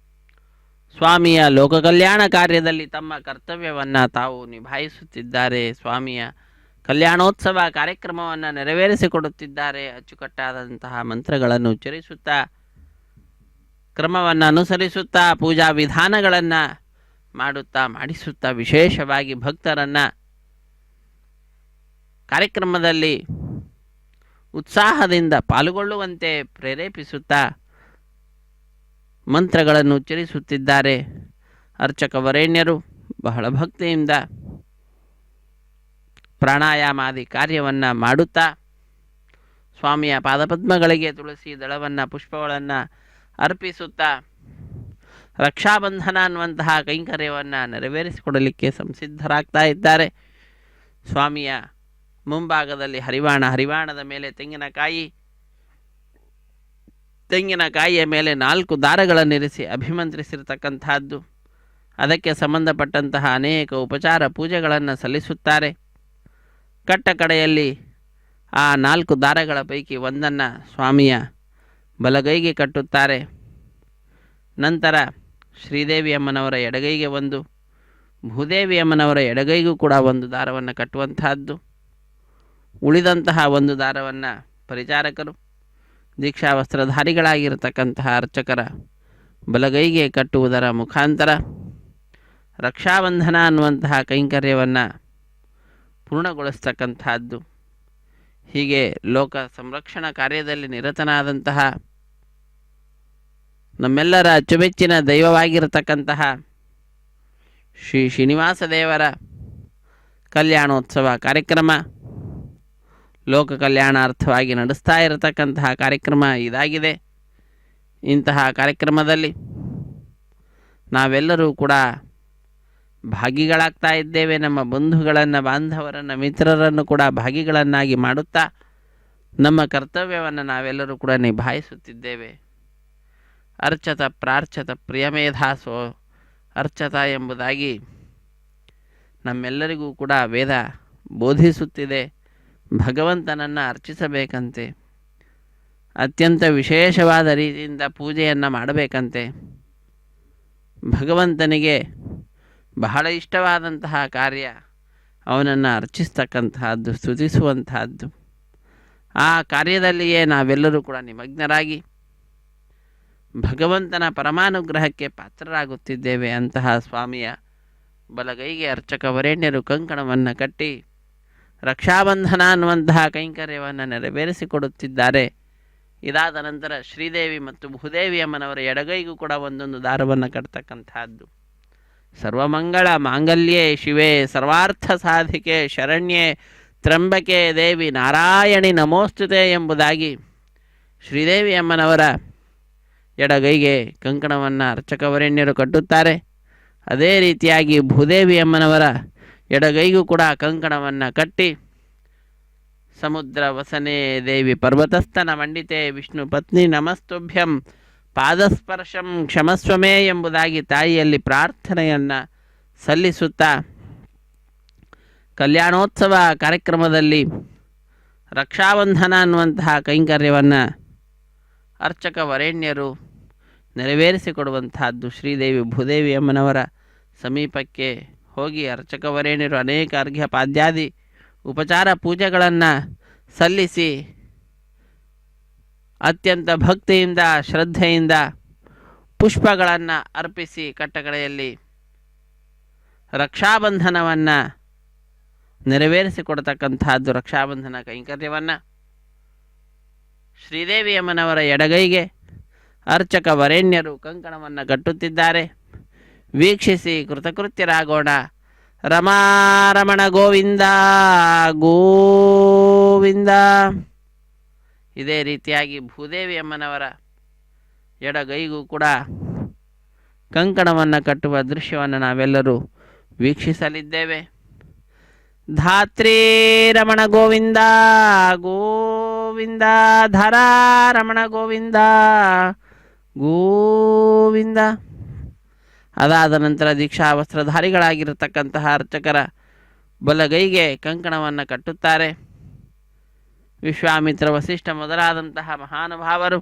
ಸ್ವಾಮಿಯ ಲೋಕ ಕಲ್ಯಾಣ ಕಾರ್ಯದಲ್ಲಿ ತಮ್ಮ ಕರ್ತವ್ಯವನ್ನು ತಾವು ನಿಭಾಯಿಸುತ್ತಿದ್ದಾರೆ. ಸ್ವಾಮಿಯ ಕಲ್ಯಾಣೋತ್ಸವ ಕಾರ್ಯಕ್ರಮವನ್ನು ನೆರವೇರಿಸಿಕೊಡುತ್ತಿದ್ದಾರೆ. ಅಚ್ಚುಕಟ್ಟಾದಂತಹ ಮಂತ್ರಗಳನ್ನು ಉಚ್ಚರಿಸುತ್ತಾ ಕ್ರಮವನ್ನು ಅನುಸರಿಸುತ್ತಾ ಪೂಜಾ ವಿಧಾನಗಳನ್ನು ಮಾಡುತ್ತಾ ಮಾಡಿಸುತ್ತಾ ವಿಶೇಷವಾಗಿ ಭಕ್ತರನ್ನು ಕಾರ್ಯಕ್ರಮದಲ್ಲಿ ಉತ್ಸಾಹದಿಂದ ಪಾಲ್ಗೊಳ್ಳುವಂತೆ ಪ್ರೇರೇಪಿಸುತ್ತಾ ಮಂತ್ರಗಳನ್ನು ಉಚ್ಚರಿಸುತ್ತಿದ್ದಾರೆ. ಅರ್ಚಕ ವರೇಣ್ಯರು ಬಹಳ ಭಕ್ತಿಯಿಂದ ಪ್ರಾಣಾಯಾಮಾದಿ ಕಾರ್ಯವನ್ನು ಮಾಡುತ್ತಾ ಸ್ವಾಮಿಯ ಪಾದಪದ್ಮಗಳಿಗೆ ತುಳಸಿ ದಳವನ್ನು ಪುಷ್ಪಗಳನ್ನು ಅರ್ಪಿಸುತ್ತಾ ರಕ್ಷಾಬಂಧನ ಅನ್ನುವಂತಹ ಕೈಂಕರ್ಯವನ್ನು ನೆರವೇರಿಸಿಕೊಡಲಿಕ್ಕೆ ಸಂಸಿದ್ಧರಾಗ್ತಾ ಇದ್ದಾರೆ. ಸ್ವಾಮಿಯ ಮುಂಭಾಗದಲ್ಲಿ ಹರಿವಾಣದ ಮೇಲೆ ತೆಂಗಿನಕಾಯಿಯ ಮೇಲೆ 4 ದಾರಗಳನ್ನಿರಿಸಿ ಅಭಿಮಂತ್ರಿಸಿರ್ತಕ್ಕಂಥದ್ದು. ಅದಕ್ಕೆ ಸಂಬಂಧಪಟ್ಟಂತಹ ಅನೇಕ ಉಪಚಾರ ಪೂಜೆಗಳನ್ನು ಸಲ್ಲಿಸುತ್ತಾರೆ. ಕಡೆಯಲ್ಲಿ ಆ 4 ದಾರಗಳ ಪೈಕಿ ಒಂದನ್ನು ಸ್ವಾಮಿಯ ಬಲಗೈಗೆ ಕಟ್ಟುತ್ತಾರೆ. ನಂತರ ಶ್ರೀದೇವಿ ಅಮ್ಮನವರ ಎಡಗೈಗೆ ಒಂದು, ಭೂದೇವಿ ಅಮ್ಮನವರ ಎಡಗೈಗೂ ಕೂಡ ಒಂದು ದಾರವನ್ನು ಕಟ್ಟುವಂತಹದ್ದು. ಉಳಿದಂತಹ ಒಂದು ದಾರವನ್ನು ಪರಿಚಾರಕರು, ದೀಕ್ಷಾ ವಸ್ತ್ರಧಾರಿಗಳಾಗಿರತಕ್ಕಂತಹ ಅರ್ಚಕರ ಬಲಗೈಗೆ ಕಟ್ಟುವುದರ ಮುಖಾಂತರ ರಕ್ಷಾಬಂಧನ ಅನ್ನುವಂತಹ ಕೈಂಕರ್ಯವನ್ನು ಪೂರ್ಣಗೊಳಿಸ್ತಕ್ಕಂಥದ್ದು. ಹೀಗೆ ಲೋಕ ಸಂರಕ್ಷಣಾ ಕಾರ್ಯದಲ್ಲಿ ನಿರತನಾದಂತಹ ನಮ್ಮೆಲ್ಲರ ಅಚ್ಚುಮೆಚ್ಚಿನ ದೈವವಾಗಿರತಕ್ಕಂತಹ ಶ್ರೀ ಶ್ರೀನಿವಾಸ ದೇವರ ಕಲ್ಯಾಣೋತ್ಸವ ಕಾರ್ಯಕ್ರಮ ಲೋಕ ಕಲ್ಯಾಣಾರ್ಥವಾಗಿ ನಡೆಸ್ತಾ ಇರತಕ್ಕಂತಹ ಕಾರ್ಯಕ್ರಮ ಇದಾಗಿದೆ. ಇಂತಹ ಕಾರ್ಯಕ್ರಮದಲ್ಲಿ ನಾವೆಲ್ಲರೂ ಕೂಡ ಭಾಗಿಗಳಾಗ್ತಾ ಇದ್ದೇವೆ. ನಮ್ಮ ಬಂಧುಗಳನ್ನು, ಬಾಂಧವರನ್ನು, ಮಿತ್ರರನ್ನು ಕೂಡ ಭಾಗಿಗಳನ್ನಾಗಿ ಮಾಡುತ್ತಾ ನಮ್ಮ ಕರ್ತವ್ಯವನ್ನು ನಾವೆಲ್ಲರೂ ಕೂಡ ನಿಭಾಯಿಸುತ್ತಿದ್ದೇವೆ. ಅರ್ಚತ ಪ್ರಾರ್ಚತ ಪ್ರಿಯಮೇಧಾಸೋ ಅರ್ಚತ ಎಂಬುದಾಗಿ ನಮ್ಮೆಲ್ಲರಿಗೂ ಕೂಡ ವೇದ ಬೋಧಿಸುತ್ತಿದೆ. ಭಗವಂತನನ್ನು ಅರ್ಚಿಸಬೇಕಂತೆ, ಅತ್ಯಂತ ವಿಶೇಷವಾದ ರೀತಿಯಿಂದ ಪೂಜೆಯನ್ನು ಮಾಡಬೇಕಂತೆ. ಭಗವಂತನಿಗೆ ಬಹಳ ಇಷ್ಟವಾದಂತಹ ಕಾರ್ಯ ಅವನನ್ನು ಅರ್ಚಿಸ್ತಕ್ಕಂತಹದ್ದು, ಸ್ತುತಿಸುವಂತಹದ್ದು. ಆ ಕಾರ್ಯದಲ್ಲಿಯೇ ನಾವೆಲ್ಲರೂ ಕೂಡ ನಿಮಗ್ನರಾಗಿ ಭಗವಂತನ ಪರಮಾನುಗ್ರಹಕ್ಕೆ ಪಾತ್ರರಾಗುತ್ತಿದ್ದೇವೆ. ಅಂತಹ ಸ್ವಾಮಿಯ ಬಲಗೈಗೆ ಅರ್ಚಕ ವರೇಣ್ಯರು ಕಂಕಣವನ್ನು ಕಟ್ಟಿ ರಕ್ಷಾಬಂಧನ ಅನ್ನುವಂತಹ ಕೈಂಕರ್ಯವನ್ನು ನೆರವೇರಿಸಿಕೊಡುತ್ತಿದ್ದಾರೆ. ಇದಾದ ನಂತರ ಶ್ರೀದೇವಿ ಮತ್ತು ಭೂದೇವಿ ಅಮ್ಮನವರ ಎಡಗೈಗೂ ಕೂಡ ಒಂದೊಂದು ದಾರವನ್ನು ಕಟ್ತಕ್ಕಂಥದ್ದು. ಸರ್ವಮಂಗಳ ಮಾಂಗಲ್ಯೆ ಶಿವೆ ಸರ್ವಾರ್ಥ ಸಾಧಿಕೆ ಶರಣ್ಯೆ ತ್ರಂಬಕೆ ದೇವಿ ನಾರಾಯಣಿ ನಮೋಸ್ತುತೆ ಎಂಬುದಾಗಿ ಶ್ರೀದೇವಿ ಅಮ್ಮನವರ ಎಡಗೈಗೆ ಕಂಕಣವನ್ನು ಅರ್ಚಕ ವರೇಣ್ಯರು ಕಟ್ಟುತ್ತಾರೆ. ಅದೇ ರೀತಿಯಾಗಿ ಭೂದೇವಿ ಅಮ್ಮನವರ ಎಡಗೈಗೂ ಕೂಡ ಕಂಕಣವನ್ನು ಕಟ್ಟಿ ಸಮುದ್ರ ವಸನೆ ದೇವಿ ಪರ್ವತಸ್ಥನ ಮಂಡಿತೆ ವಿಷ್ಣು ಪತ್ನಿ ನಮಸ್ತುಭ್ಯಂ ಪಾದಸ್ಪರ್ಶಂ ಕ್ಷಮಸ್ವಮೇ ಎಂಬುದಾಗಿ ತಾಯಿಯಲ್ಲಿ ಪ್ರಾರ್ಥನೆಯನ್ನು ಸಲ್ಲಿಸುತ್ತಾ ಕಲ್ಯಾಣೋತ್ಸವ ಕಾರ್ಯಕ್ರಮದಲ್ಲಿ ರಕ್ಷಾಬಂಧನ ಅನ್ನುವಂತಹ ಕೈಂಕರ್ಯವನ್ನು ಅರ್ಚಕ ವರೇಣ್ಯರು ನೆರವೇರಿಸಿಕೊಡುವಂತಹದ್ದು. ಶ್ರೀದೇವಿ ಭೂದೇವಿ ಅಮ್ಮನವರ ಸಮೀಪಕ್ಕೆ ಹೋಗಿ ಅರ್ಚಕ ವರೇಣ್ಯರು ಅನೇಕ ಅರ್ಘ್ಯ ಪಾದ್ಯಾದಿ ಉಪಚಾರ ಪೂಜೆಗಳನ್ನು ಸಲ್ಲಿಸಿ ಅತ್ಯಂತ ಭಕ್ತಿಯಿಂದ ಶ್ರದ್ಧೆಯಿಂದ ಪುಷ್ಪಗಳನ್ನು ಅರ್ಪಿಸಿ ಕಟ್ಟಕಡೆಯಲ್ಲಿ ರಕ್ಷಾಬಂಧನವನ್ನು ನೆರವೇರಿಸಿಕೊಡ್ತಕ್ಕಂತಹದ್ದು ರಕ್ಷಾಬಂಧನ ಕೈಂಕರ್ಯವನ್ನು. ಶ್ರೀದೇವಿಯಮ್ಮನವರ ಎಡಗೈಗೆ ಅರ್ಚಕ ವರೇಣ್ಯರು ಕಂಕಣವನ್ನು ಕಟ್ಟುತ್ತಿದ್ದಾರೆ. ವೀಕ್ಷಿಸಿ ಕೃತಕೃತ್ಯರಾಗೋಣ. ರಮಾರಮಣ ಗೋವಿಂದ ಗೋವಿಂದ. ಇದೇ ರೀತಿಯಾಗಿ ಭೂದೇವಿಯಮ್ಮನವರ ಎಡಗೈಗೂ ಕೂಡ ಕಂಕಣವನ್ನು ಕಟ್ಟುವ ದೃಶ್ಯವನ್ನು ನಾವೆಲ್ಲರೂ ವೀಕ್ಷಿಸಲಿದ್ದೇವೆ. ಧಾತ್ರೀ ರಮಣ ಗೋವಿಂದ ಗೋವಿಂದ. ಧರಾರಮಣ ಗೋವಿಂದ ಗೋವಿಂದ. ಅದಾದ ನಂತರ ದೀಕ್ಷಾ ವಸ್ತ್ರಧಾರಿಗಳಾಗಿರತಕ್ಕಂತಹ ಅರ್ಚಕರ ಬಲಗೈಗೆ ಕಂಕಣವನ್ನು ಕಟ್ಟುತ್ತಾರೆ. ವಿಶ್ವಾಮಿತ್ರ ವಸಿಷ್ಠ ಮೊದಲಾದಂತಹ ಮಹಾನುಭಾವರು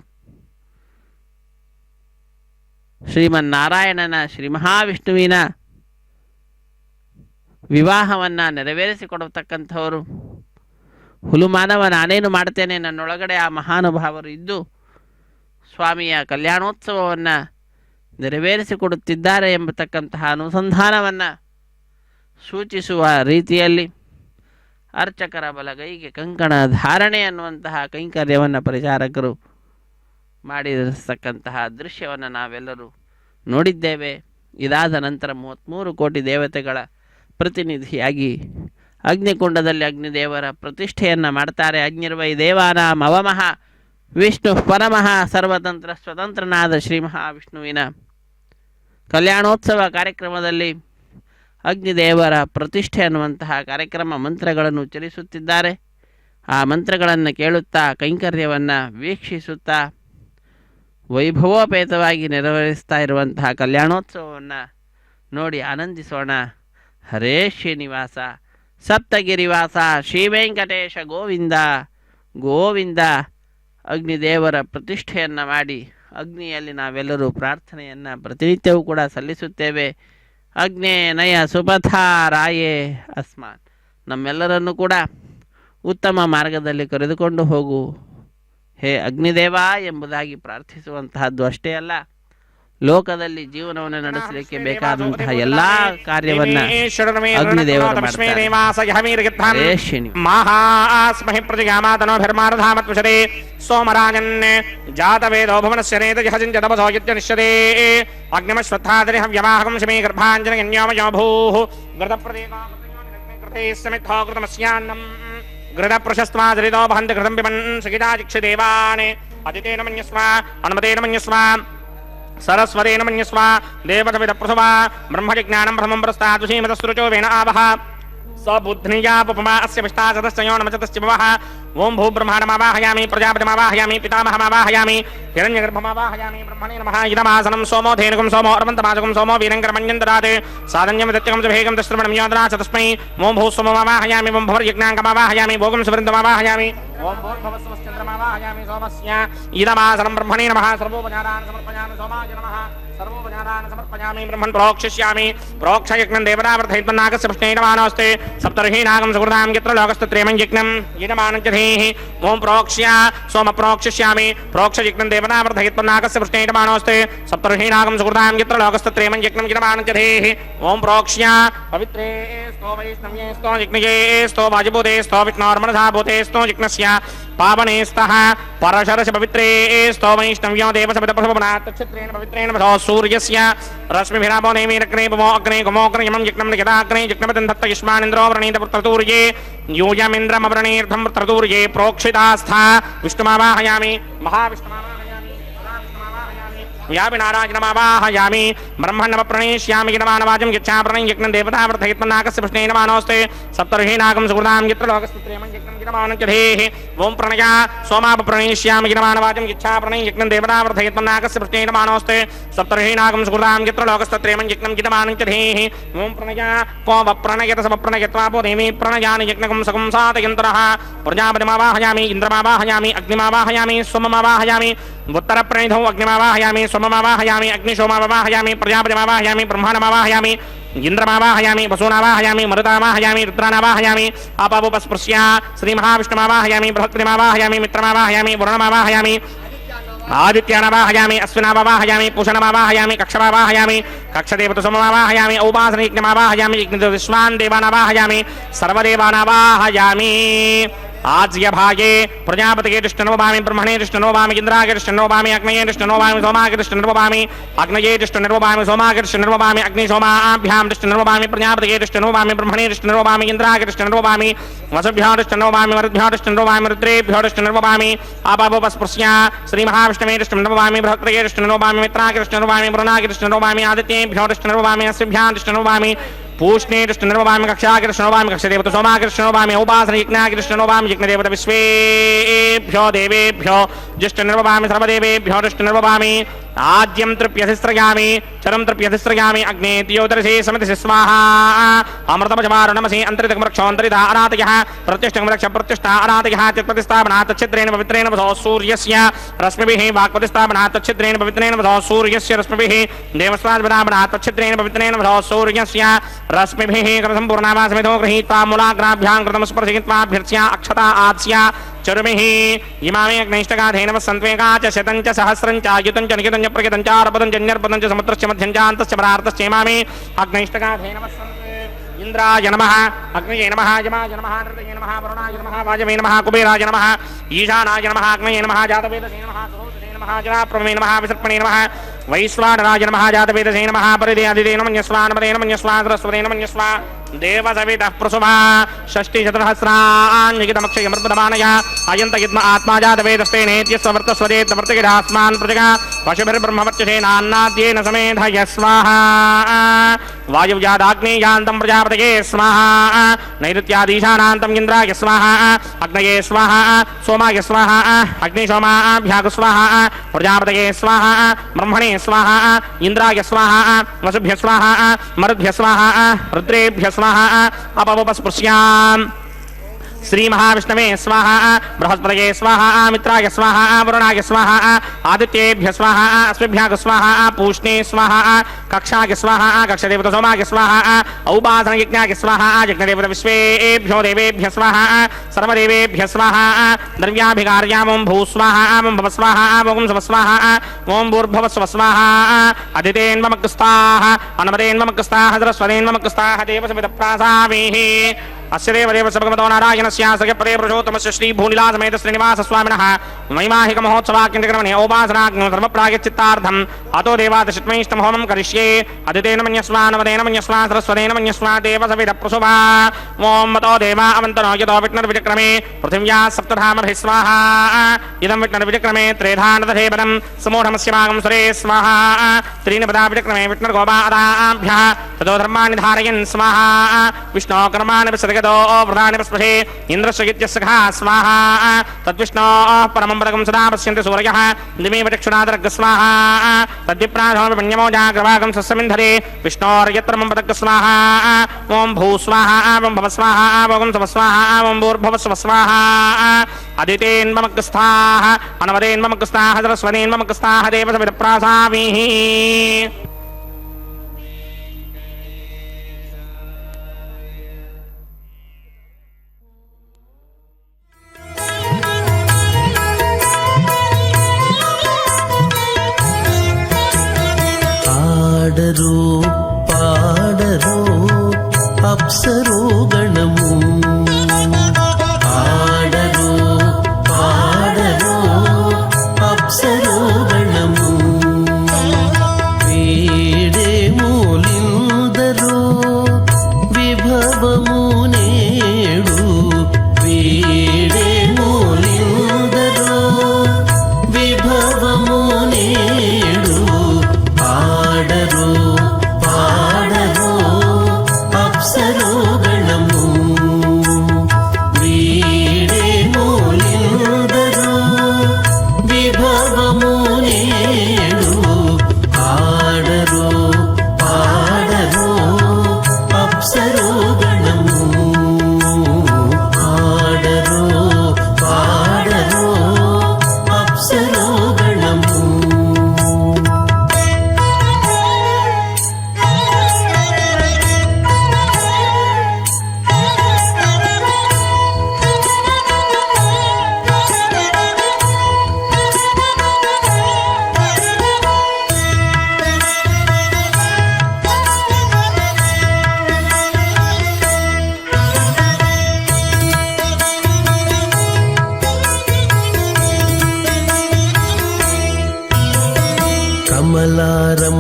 ಶ್ರೀಮನ್ನಾರಾಯಣನ ಶ್ರೀ ಮಹಾವಿಷ್ಣುವಿನ ವಿವಾಹವನ್ನು ನೆರವೇರಿಸಿಕೊಡತಕ್ಕಂಥವರು. ಹುಲುಮಾನವ ನಾನೇನು ಮಾಡ್ತೇನೆ, ನನ್ನೊಳಗಡೆ ಆ ಮಹಾನುಭಾವರು ಇದ್ದು ಸ್ವಾಮಿಯ ಕಲ್ಯಾಣೋತ್ಸವವನ್ನು ನೆರವೇರಿಸಿಕೊಡುತ್ತಿದ್ದಾರೆ ಎಂಬತಕ್ಕಂತಹ ಅನುಸಂಧಾನವನ್ನು ಸೂಚಿಸುವ ರೀತಿಯಲ್ಲಿ ಅರ್ಚಕರ ಬಲಗೈಗೆ ಕಂಕಣ ಧಾರಣೆ ಅನ್ನುವಂತಹ ಕೈಂಕರ್ಯವನ್ನು ಪರಿಚಾರಕರು ಮಾಡಿರತಕ್ಕಂತಹ ದೃಶ್ಯವನ್ನು ನಾವೆಲ್ಲರೂ ನೋಡಿದ್ದೇವೆ. ಇದಾದ ನಂತರ 33 ಕೋಟಿ ದೇವತೆಗಳ ಪ್ರತಿನಿಧಿಯಾಗಿ ಅಗ್ನಿಕುಂಡದಲ್ಲಿ ಅಗ್ನಿದೇವರ ಪ್ರತಿಷ್ಠೆಯನ್ನು ಮಾಡ್ತಾರೆ. ಅಗ್ನಿರ್ವೈ ದೇವಾನಾಂ ಅವಮಃ ವಿಷ್ಣು ಪರಮಃ ಸರ್ವತಂತ್ರ ಸ್ವತಂತ್ರನಾದ ಶ್ರೀ ಮಹಾವಿಷ್ಣುವಿನ ಕಲ್ಯಾಣೋತ್ಸವ ಕಾರ್ಯಕ್ರಮದಲ್ಲಿ ಅಗ್ನಿದೇವರ ಪ್ರತಿಷ್ಠೆ ಅನ್ನುವಂತಹ ಕಾರ್ಯಕ್ರಮ ಮಂತ್ರಗಳನ್ನು ಉಚ್ಚರಿಸುತ್ತಿದ್ದಾರೆ. ಆ ಮಂತ್ರಗಳನ್ನು ಕೇಳುತ್ತಾ ಕೈಂಕರ್ಯವನ್ನು ವೀಕ್ಷಿಸುತ್ತಾ ವೈಭವೋಪೇತವಾಗಿ ನೆರವೇರಿಸ್ತಾ ಇರುವಂತಹ ಕಲ್ಯಾಣೋತ್ಸವವನ್ನು ನೋಡಿ ಆನಂದಿಸೋಣ. ಹರೇ ಶ್ರೀನಿವಾಸ ಸಪ್ತಗಿರಿವಾಸ ಶ್ರೀ ವೆಂಕಟೇಶ ಗೋವಿಂದ ಗೋವಿಂದ. ಅಗ್ನಿದೇವರ ಪ್ರತಿಷ್ಠೆಯನ್ನು ಮಾಡಿ ಅಗ್ನಿಯಲ್ಲಿ ನಾವೆಲ್ಲರೂ ಪ್ರಾರ್ಥನೆಯನ್ನು ಪ್ರತಿನಿತ್ಯವೂ ಕೂಡ ಸಲ್ಲಿಸುತ್ತೇವೆ. ಅಗ್ನೇ ನಯ ಸುಪಥಾರಾಯೇ ಅಸ್ಮಾನ್. ನಮ್ಮೆಲ್ಲರನ್ನು ಕೂಡ ಉತ್ತಮ ಮಾರ್ಗದಲ್ಲಿ ಕರೆದುಕೊಂಡು ಹೋಗು ಹೇ ಅಗ್ನಿದೇವ ಎಂಬುದಾಗಿ ಪ್ರಾರ್ಥಿಸುವಂತಹದ್ದು ಅಷ್ಟೇ ಅಲ್ಲ, ಲೋಕದಲ್ಲಿ ಜೀವನವನ್ನು ನಡೆಸಲಿಕ್ಕೆ ಬೇಕಾದಂತಹ ಎಲ್ಲಾ ಕಾರ್ಯವನ್ನು ಅಗ್ನಿದೇವರು ಮಾಡ್ತಾರೆ. ಮಹಾಸ್ಮಹಿ ಪ್ರತಿಗಾಮಾತನೋಭಿರ್ಮಾರಧಾಮತ್ವಶರೇ ಸೋಮರಾಜನ್ ಜಾತವೇದೋ ಭುವನಸ್ಯ ನೇತಜಹಜಿಂಚ ತಪಸೋ ಯಜ್ಞನಿಷ್ಯತೆ ಅಗ್ನಿಮಶ್ವತ್ಥಾದರಿ ಹವ್ಯವಾಹಕಂ ಶಮೇ ಗರ್ಭಾಂಜನಗನ್ಯೋಮಯೋ ಭೂಃ ಗೃತಪ್ರದೇಕಾಕೃತೆ ಸಮಿತ್ತೋ ಕೃತಮಸ್ಯಾನ್ನಂ ಗೃಢ ಪ್ರಶಸ್ತ್ವಾದರಿತೋ ಬಹಂತ ಕೃತಂ ಪಿಬನ್ ಸಗಿತಾಚಿಕ್ಷ ದೇವಾನ್ ಅದಿತೇನ ಮನ್ಯಸ್ವ ಹನುಮತೇನ ಮನ್ಯಸ್ವ सरस्वतेन मन्यस्व देवतविद प्रसवा ब्रह्मजिज्ञानं प्रथमं प्रस्तात् श्रीमतस्तुरुचो वेन आवह स बुद्ध्नियापमा अस्य विष्टाचतश्चयो नमचतश्च भवः ओं भू ब्रह्माण्डमावाहयामि प्रजापतिमावाहयामि पितामहमावाहयामि हिरण्यगर्भमावाहयामि ब्रह्मणे नमः इदमासनं सोमो धेनुकं सोमो अर्वन्तमाजकं सोमो वीरङ्करमन्यन्तरात् साधन्यं दत्यकं च भेगं दश्रवणं योदरा च तस्मै ओं भू सोममावाहयामि ओं भवर्यज्ञाङ्कमावाहयामि भोगं सुवृन्दमावाहयामि ओं भूर्भुवस्वश्चन्द्रमावाहयामि सोमस्य इदमासनं ब्रह्मणे नमः सर्वोपचारान् समर्पयामि सोमाय नमः सर्वोपचारान् समर्पयामि ब्रह्मन् प्रोक्षयिष्यामि प्रोक्षयज्ञं देवतावर्धयित्वन्नागस्य पुष्णेयमानोऽस्ते सप्तर्षीनागं सुकृतां यत्र लोकस्तत्रेमं यज्ञं यजमानञ्चधेः ओं प्रोक्ष्य सोम प्रोक्षयिष्यामि प्रोक्षयज्ञं देवतावर्धयित्वन्नागस्य पुष्णेयमानोऽस्ते सप्तर्षीनागं सुकृतां यत्र लोकस्तत्रेमं यज्ञं यजमानञ्चधेः ओं प्रोक्ष्य पवित्रे स्तो वैष्णव्ये स्तो यज्ञये स्तो वाजिभूते स्तो विष्णोर्मनसा भूते स्तो यज्ञस्य पावने स्तः परशरस पवित्रे स्तो वैष्णव्यो देवसमितप्रभवनात् तच्छत्रेण पवित्रेण वसो सूर्यस्य रश्मिभिरापो नेमिरग्ने पवो अग्ने गुमोऽग्ने यमं यज्ञं निगदाग्ने यज्ञपतिं दत्त युष्मानिन्द्रो व्रणीत पुत्रतूर्ये यूयमिन्द्रमवरणीर्धं पुत्रतूर्ये प्रोक्षितास्था विष्णुमावाहयामि महाविष्णुमावाहयामि व्यापिनाराजनमावाहयामि ब्रह्मण्डमप्रणेष्यामि गिरमानवाजं यच्छा प्रणय यज्ञं देवतावर्धयित्वन्नागस्य पुष्णेन मानोऽस्ते सप्तर्षीनागं सुकृतां यत्र लोकस्तत्रेमं यज्ञं गिरमानञ्चधेः ओं प्रणया सोमापप्रणेष्यामि गिरमानवाजं यच्छा प्रणय यज्ञं देवतावर्धयित्वन्नागस्य पुष्णेन मानोऽस्ते सप्तर्षीनागं सुकृतां यत्र लोकस्तत्रेमं यज्ञं गिरमानञ्चधेः ओं प्रणया कोमप्रणयत समप्रणयत्वापो देवी प्रणयानि यज्ञकं सकं साधयन्तरः प्रजापतिमावाहयामि इन्द्रमावाहयामि अग्निमावाहयामि सोममावाहयामि उत्तरप्रणिधौ अग्निमावाहयामि सोममावाहयामि अग्निशोमावाहयामि प्रजापतिमावाहयामि ब्रह्माण्डमावाहयामि इंद्रमावाहयामि वसूनावाहयामि मरुतावाहयामि रुद्रानावाहयामि अपावोपस्पृश्य श्रीमहाविष्णुमावाहयामि बृहस्पतिमावाहयामि मित्रमावाहयामि वरुणमावाहयामि ఆదిత్యానవాహయామి అశ్వినావాహయామి పూషణమావాహయామి కక్షమావాహయామి కక్షదేవతసమవాహయామి ఔపాసనయజ్ఞమావాహయామి యజ్ఞ విశ్వాన్ దేవానావాహయామి సర్వదేవానావాహయామి आज्यभागे प्रजापतिगे तिष्ठनोभामि ब्रह्मणे तिष्ठनोभामि इन्द्रागे तिष्ठनोभामि अग्नये तिष्ठनोभामि सोमागे तिष्ठनोभामि अग्नये तिष्ठनोभामि सोमागे तिष्ठनोभामि अग्नि सोमाभ्यां तिष्ठनोभामि प्रजापतिगे तिष्ठनोभामि ब्रह्मणे तिष्ठनोभामि इन्द्रागे तिष्ठनोभामि वसुभ्यो तिष्ठनोभामि मरुद्भ्यो तिष्ठनोभामि रुद्रेभ्यो तिष्ठनोभामि आपावोपस्पृश्य श्रीमहाविष्णवे तिष्ठनोभामि बृहस्पतये तिष्ठनोभामि मित्रागे तिष्ठनोभामि वरुणागे तिष्ठनोभामि आदित्येभ्यो तिष्ठनोभामि अस्मिभ्यां तिष्ठनोभामि पूष्णे कृष्णनोभामि कक्षा कृष्णनोभामि कक्षदेवत सोमा कृष्णनोभामि उपासना यज्ञ कृष्णनोभामि यज्ञदेवत विश्वेभ्यो देवेभ्यो ज्येष्ठनोभामि सर्वदेवेभ्यो ज्येष्ठनोभामि आद्यं तृप्यधिस्त्रयामि चरं तृप्यधिस्त्रयामि अग्ने द्योदर्शे समिति स्वाहा अमृतमजमारुणमसि अन्तरितमरक्षोऽन्तरिता अरातयः प्रतिष्ठमरक्ष प्रतिष्ठा अरातयः चित्प्रतिष्ठापनात् तच्छिद्रेण पवित्रेण वसो सूर्यस्य रश्मिभिः वाक्प्रतिष्ठापनात् तच्छिद्रेण पवित्रेण वसो सूर्यस्य रश्मिभिः देवस्वाद्पदापनात् तच्छिद्रेण पवित्रेण वसो सूर्यस्य रश्मिभिः कृतसम्पूर्णावासमितो गृहीत्वा मूलाग्राभ्यां कृतं स्पर्शयित्वाभ्यर्च्य अक्षता आत्स्य चरुमिः इमामे अग्नैष्टगाधेन वसन्त्वेका च शतं च सहस्रं च युतं च निकितं च प्रकितं च अर्पदं च न्यर्पदं च समुद्रस्य मध्यं च अन्तस्य परार्तस्य इमामे अग्नैष्टगाधेन वसन्ते इंद्राय नमः अग्नये नमः यमाय नमः नृतये नमः वरुणाय नमः वाजवे नमः कुबेराय नमः ईशानाय नमः अग्नये नमः जातवेदसे नमः सुरोदसे नमः जनाप्रभवे नमः विसर्पणे नमः वैश्वानराय नमः जातवेदसे नमः परिदेयादिते नमः मन्यस्वानपदे नमः मन्यस्वा सरस्वते नमः मन्यस्वा देवसवितः प्रसुभा षष्टिशतसहस्राण्यगितमक्षयमर्पदमानया अयन्तयद्म आत्मा जातवेदस्तेनेत्यस्वर्तस्वदेतवर्तगिरास्मान् प्रजगा पशुभिर्ब्रह्मवर्चसेनान्नाद्येन समेधय स्वाहा वायुव्यादाग्नेयान्तं प्रजापतये स्वाहा नैऋत्यादीशानान्तं इन्द्राय स्वाहा अग्नये स्वाहा सोमाय स्वाहा अग्निसोमाभ्याग स्वाहा प्रजापतये स्वाहा ब्रह्मणे स्वाहा इंद्राय स्वाहा वसुभ्य स्वाहा मरुद्भ्य स्वाहा रुद्रेभ्य स्वाहा अपवपस्पृश्याम् श्री महाविष्णवे स्वाहा बृहस्पतये स्वाहा मित्राय स्वाहा वरुणाय स्वाहा आदित्येभ्य स्वाहा अस्मिभ्याग स्वाहा पूष्णे स्वाहा कक्षाय स्वाहा कक्षदेवत सोमाय स्वाहा औपासना यज्ञाय स्वाहा यज्ञदेवत विश्वेभ्यो देवेभ्य स्वाहा सर्वदेवेभ्य स्वाहा द्रव्याभिकार्याम् ओं भू स्वाहा ओं भव स्वाहा ओं सव स्वाहा ओं भूर्भुवः स्वः स्वाहा अदितेन्वमग्स्ताः अन्वदेन्वमग्स्ताः सरस्वतेन्वमग्स्ताः देवसवितप्रासामीः अस्य देवदेव सबगमतो नारायणस्य सगपदे पुरुषोत्तमस्य श्री भूनिलासमेत श्रीनिवास स्वामिनः वैवाहिक महोत्सवाख्यन्तक्रमणे औपासनाग्नो धर्मप्रायश्चित्तार्थम् अतो देवादशत्मैष्टं होमं करिष्ये अदितेन मन्यस्वानवदेन मन्यस्वा सरस्वतेन मन्यस्वा देवसविदप्रसुभा ॐ मतो देवा अवन्तनो यतो विष्णुर्विचक्रमे पृथिव्याः सप्तधामभिः स्वाहा इदं विष्णुर्विचक्रमे त्रेधानदधेपदं समूढमस्य भागं सुरे स्वाहा त्रीणि पदा विचक्रमे विष्णुर्गोपादाभ्यः ततो धर्माणि धारयन् स्वाहा विष्णो कर्माणि विसर्गतो प्रधानि स्पृशे इन्द्रस्य सखा स्वाहा तद्विष्णोः परमं पदकं सदा पश्यन्ति सूर्यः दिमेव चक्षुरादर्ग स्वाहा तद्विप्राधमन्यमो जाग्रवागं सस्यमिन्धरे विष्णोर्यत्र मम पदक स्वाहा ओं भू स्वाहा ओं भव स्वाहा ओं सव स्वाहा ओं भूर्भुवः स्वः स्वाहा अदितेन्ममग्स्ताः अनवदेन्ममग्स्ताः सरस्वतेन्ममग्स्ताः देवसविदप्रासामीः పాడరు పాడరు అప్సరో గణము పాడరు పాడరు అప్సరో గణము వీడే మూలిందరో విభవము నేడు వీడే మూలిందరో విభవము నేడు పాడరు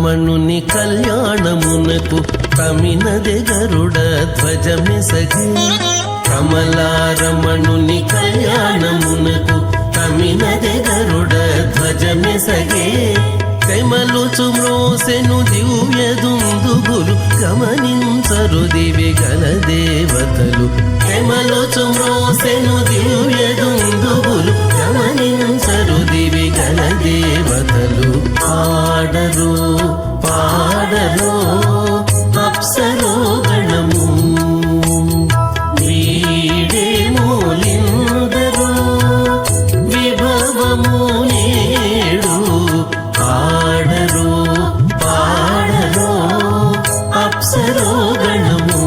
రమణుని కళ్యాణమునకు తమినదే గరుడ ధ్వజమెసగే కమలారమణుని కళ్యాణమునకు తమినదే గరుడ ధ్వజమెసగే తెమలుచు మ్రోసెను దివ్య దుందుగులు గమనించరు దివి గల దేవతలు తెమలుచు మ్రోసెను దివ్య దుందుగులు గమనించరు దివి గల దేవతలు పాడరు పాడరు అప్సరో గణము వీడే మూలిందరు విభవము నేడు పాడరు పాడరు అప్సరో గణము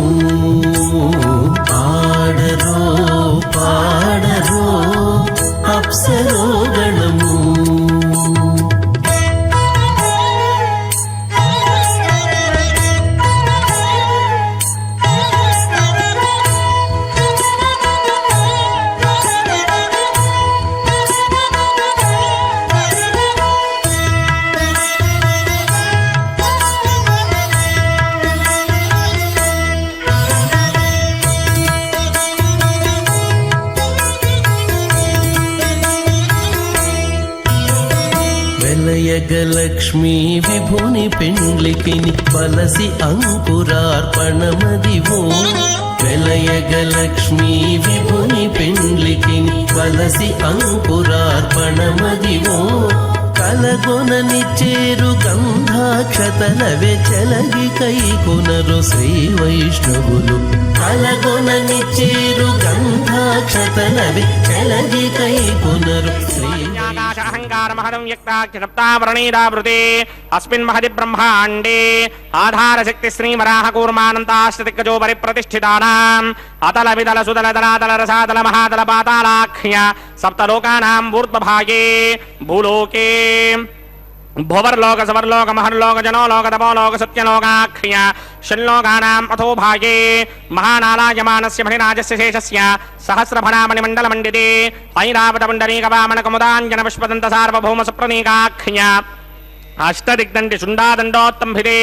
పాడరు పాడరు అప్సరో గణము వెలయగలక్ష్మీ విభుని పెండ్లికిని బలసి అంకురార్పణమదివో వెలయగలక్ష్మీ విభుని పెండ్లికిని బలసి అంకురార్పణమదివో కలగొనని చేరు గంధాక్షతలవే చెలగి కైకొనరు శ్రీ వైష్ణవులు కలగొనని చేరు గంధాక్షతలవే చెలగి కైకొనరు శ్రీ అహంకారమహదం వ్యక్తాక్షప్తావరణీరావృతే అస్మిన్ మహది బ్రహ్మాండే ఆధారశక్తి శ్రీవరాహకూర్మానంతాశ్రతికజో పరిప్రతిష్ఠితానాం అతల విదల సుదల దళాతల రసాతల మహాతల పాతాళాఖ్య సప్తలోకానాం ఊర్ధ్వభాగే భూలోకే భువర్లోక సవర్లోక మహర్లోక జనోలోక తపోలోక సత్యలోకాఖ్య షణ్లోకానాం అథో భాగే మహానాలాయమానస్య మణిరాజస్య శేషస్య సహస్రఫణామణి మండల మండితే ఐరావత పుండరీక వామన కముదాంజన పుష్పదంత సార్వభౌమ సుప్రనీకాఖ్య అష్టదిగ్దండి శుండాదండోత్తంభిదే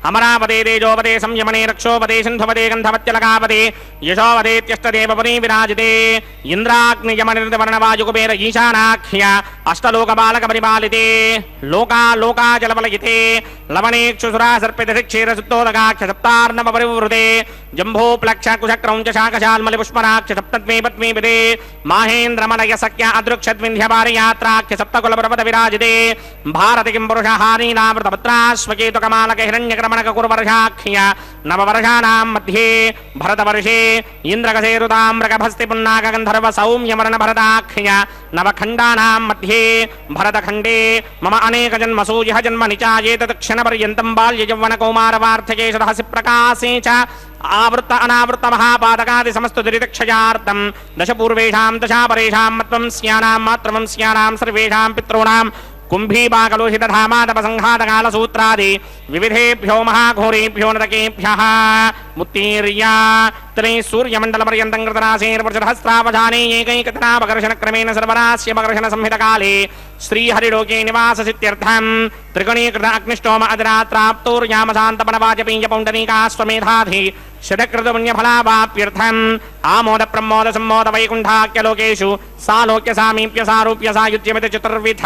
అమరాపదే తేజోపదే సంయమనే రక్షోపదే సింధుపదే గంధవత్యలకాపదే యశోపదేత్యష్టదేవపదే విరాజితే ఇంద్రాగ్నియమనిర్వర్ణవాయుకుబేర ఈశానాఖ్య అష్టలోకబాలక పరిపాలితే లోకాలోకాచలవలయితే లవణేక్షుసురా సర్పితక్షీరసుత్తోదకాఖ్య సప్తార్ణవ పరివృతే జంభోప్లక్ష కుశక్రౌంచ శాకశాల్మలి పుష్పరాక్ష సప్తద్వే పద్మీపదే మాహేంద్రమలయ సఖ్య అదృక్షద్వింధ్యపారియాత్రాఖ్య సప్తకులపర్వత విరాజితే భారతి కిం పురుష హారీనామృతపత్రాశ్వకేతుకమాలక హిరణ్యక్రమణక కురువర్షాఖ్య నవవర్షాణాం మధ్యే భరతవర్షే ఇంద్రకసేరుతామ్రకభస్తి పున్నాక గంధర్వ సౌమ్యమరణ భరతాఖ్య నవఖండానాం మధ్యే భరతఖండే మమ అనేక జన్మసూ యః జన్మ నిచాయేతత్ క్షణపర్యంతం బాల్య యౌవన కౌమారవార్ధకే సదహసి ప్రకాశే చ ఆవృత్త అనావృత్త మహాపాదకాది సమస్త దురితక్షయార్థం దశ పూర్వేషాం దశాపరేషాం మత్వం స్యానాం మాత్రవం స్యానాం సర్వేషాం పితॄణాం కుంభీపాకలుషితధామాదపసంఘాతకాలసూత్రాది వివిధేభ్యో మహాఘోరేభ్యో నరకేభ్యః ముత్తీర్యా త్రే సూర్యమండలపర్యంతం కృతరాశేర్వర్షసహస్రావధానే ఏకైకతనాపకర్షణక్రమేణ సర్వరాస్యపకర్షణ సంహితకాలే శ్రీహరిలోకే నివాససిత్యర్థం త్రిగుణీకృత అగ్నిష్టోమ అదిరాత్రాప్తోర్యామశాంతపనవాజపేయ పౌండరీకాశ్వమేధాధి శతకృతపుణ్యఫలావాప్యర్థం ఆమోద ప్రమోద సమ్మోద వైకుంఠాఖ్యలోకేషు సాలోక్య సామీప్య సారూప్య సాయుధ్యమిత చతుర్విధ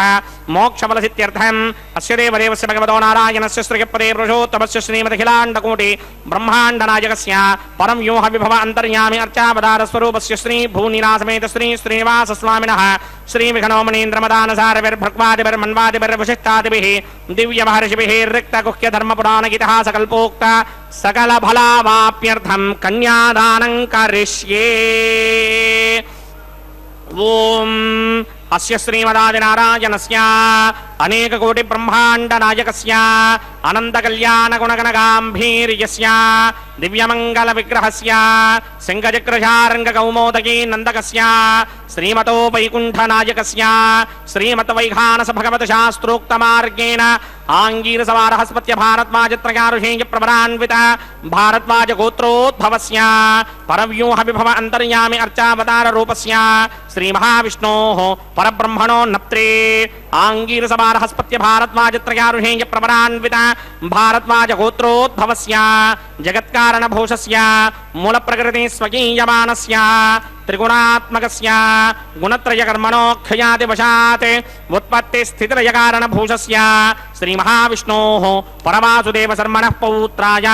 మోక్షఫలసిత్యర్థం అస్య దేవదేవస్య భగవతో నారాయణస్య శ్రీపదే పురుషోత్తమస్య శ్రీమదఖిలాండకోటి బ్రహ్మాండనాయకస్య పరం వ్యూహ విభవ అంతర్యామి అర్చావతార స్వరూపస్య శ్రీ భూనిలాసమేత శ్రీ శ్రీనివాస స్వామినః శ్రీ విఘ్నోమనీంద్రమదానసారవిర్భక్వాదిభిర్వశిష్టాదిభిః దివ్య మహర్షిభిః రిక్త గుహ్య ధర్మ పురాణ ఇతిహాసకల్పోక్త సకల ఫలావాప్యర్థం కన్యాదానం కరిష్యే. ఓం అస్య శ్రీమదాదినారాయణస్య అనేక కోటి బ్రహ్మాండ నాయకస్య అనంత కళ్యాణ గుణగణగాంభీర్యస్య దివ్యమంగళ విగ్రహస్య సింగచక్రశారంగ కౌమోదకీ నందకస్య శ్రీమతో వైకుంఠ నాయకస్య శ్రీమత వైఖానస భగవత శాస్త్రోక్త మార్గేణ ఆంగీరసవారహస్పత్య భారద్వాజత్రయారుషేయ ప్రవరాన్విత భారద్వాజ గోత్రోద్భవస్య పరవ్యూహ విభవ అంతర్యామి అర్చావతార రూపస్య శ్రీ మహావిష్ణోః పరబ్రహ్మణో నప్త్రే आंगीरसबारहस्पत्य भारद्वाजत्रयारुषेय प्रवरान्वित भारद्वाज गोत्रोद्भवस्य जगत्कारणभूषस्य मूलप्रकृति स्वकीयमानस्य त्रिगुणात्मकस्य गुणत्रयकर्मणोऽख्यादिवशात् उत्पत्तिस्थितिलयकारणभूषस्य श्रीमहाविष्णोः परमासुदेवशर्मणः पौत्राय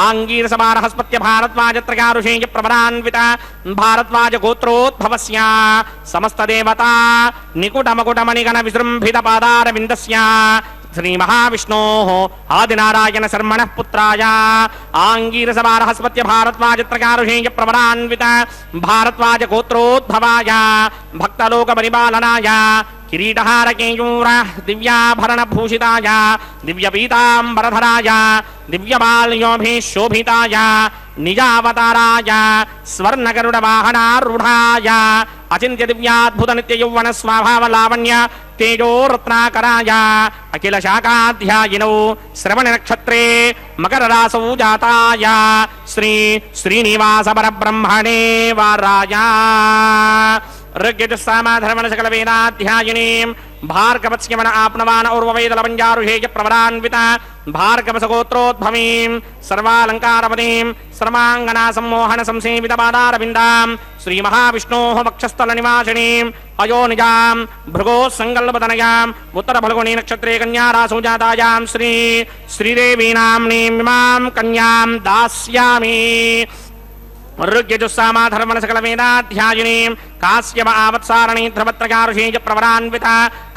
आंगीरसबारहस्पत्य भारद्वाजत्रयारुषेय प्रवरान्वित भारद्वाज गोत्रोद्भवस्य समस्तदेवता निकुटमकुटमणिगण विजृम्भित पादारविन्दस्य श्रीमहाविष्णोः आदिनारायण शर्मणः पुत्राय आंगीरसबारहस्पत्य भारद्वाजत्रयारुषेय प्रवरान्वित भारद्वाज गोत्रोद्भवाय भक्तलोकपरिपालनाय किरीटहारकेयूर दिव्याभरणभूषिताय दिव्यपीताम्बरधराय दिव्यमाल्योभिशोभिताय निजावताराय स्वर्णगरुडवाहनारूढाय अचिन्त्य दिव्याद्भुत नित्ययौवन स्वभावलावण्य तेजो रत्नाकराय अखिल शाखाध्यायिनौ श्रवण नक्षत्रे मकर रासौ जाताय श्री श्रीनिवास परब्रह्मणे वाराय ऋग्यजुस्सामाधर्मण सकल वेदाध्यायिनीं भार्गवस्यमन आपनवान उर्ववेदलवञ्जारुषेय प्रवरान्वित भार्गवसगोत्रोद्भवीं सर्वालङ्कारपदीं सर्वाङ्गना सम्मोहन संसेवित पादारविन्दां श्रीमहाविष्णोः वक्षस्थलनिवासिनीं अयोनिजां भृगोः सङ्कल्पतनयाम् उत्तरफल्गुनी नक्षत्रे कन्यारासौ जातायां श्री श्रीदेवी नाम्नीं इमां कन्यां दास्यामि ऋग्यजुस्सामाधर्मण सकल वेदाध्यायिनीं काश्यप आवत्सारणी ध्रुवत्रयारुषेय प्रवरान्वित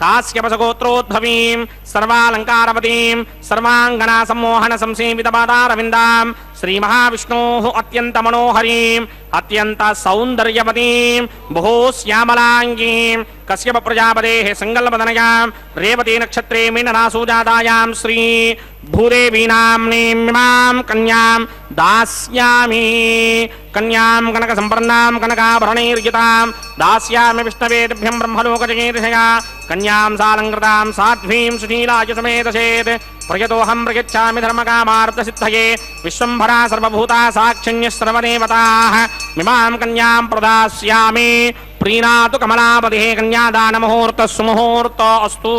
काश्यपसगोत्रोद्भवीं सर्वालङ्कारपदीं सर्वाङ्गना सम्मोहन संसेवित पादारविन्दां श्रीमहाविष्णोः अत्यन्तमनोहरीं अत्यन्त सौन्दर्यवतीं बहु श्यामलाङ्गीं कश्यप प्रजापतेः सङ्कल्पतनयां रेवती नक्षत्रे मीनरासौ जातायां श्री भूदेवी नाम्नीं इमां कन्यां दास्यामि कन्यां कनकसम्पन्नां कनकाभरणैर्युतां दास्यामि विष्णवेभ्यं ब्रह्मलोकजगेर्षया कन्यां सालङ्कृतां साध्वीं सुशीलाय समेतसेत् प्रयतोऽहं प्रयच्छामि धर्मकामार्थसिद्धये विश्वम्भरा सर्वभूता साक्षिण्यः सर्वदेवताः इमां कन्यां प्रदास्यामि प्रीणातु कमलापतिः कन्यादानमुहूर्तः सुमुहूर्तो अस्तु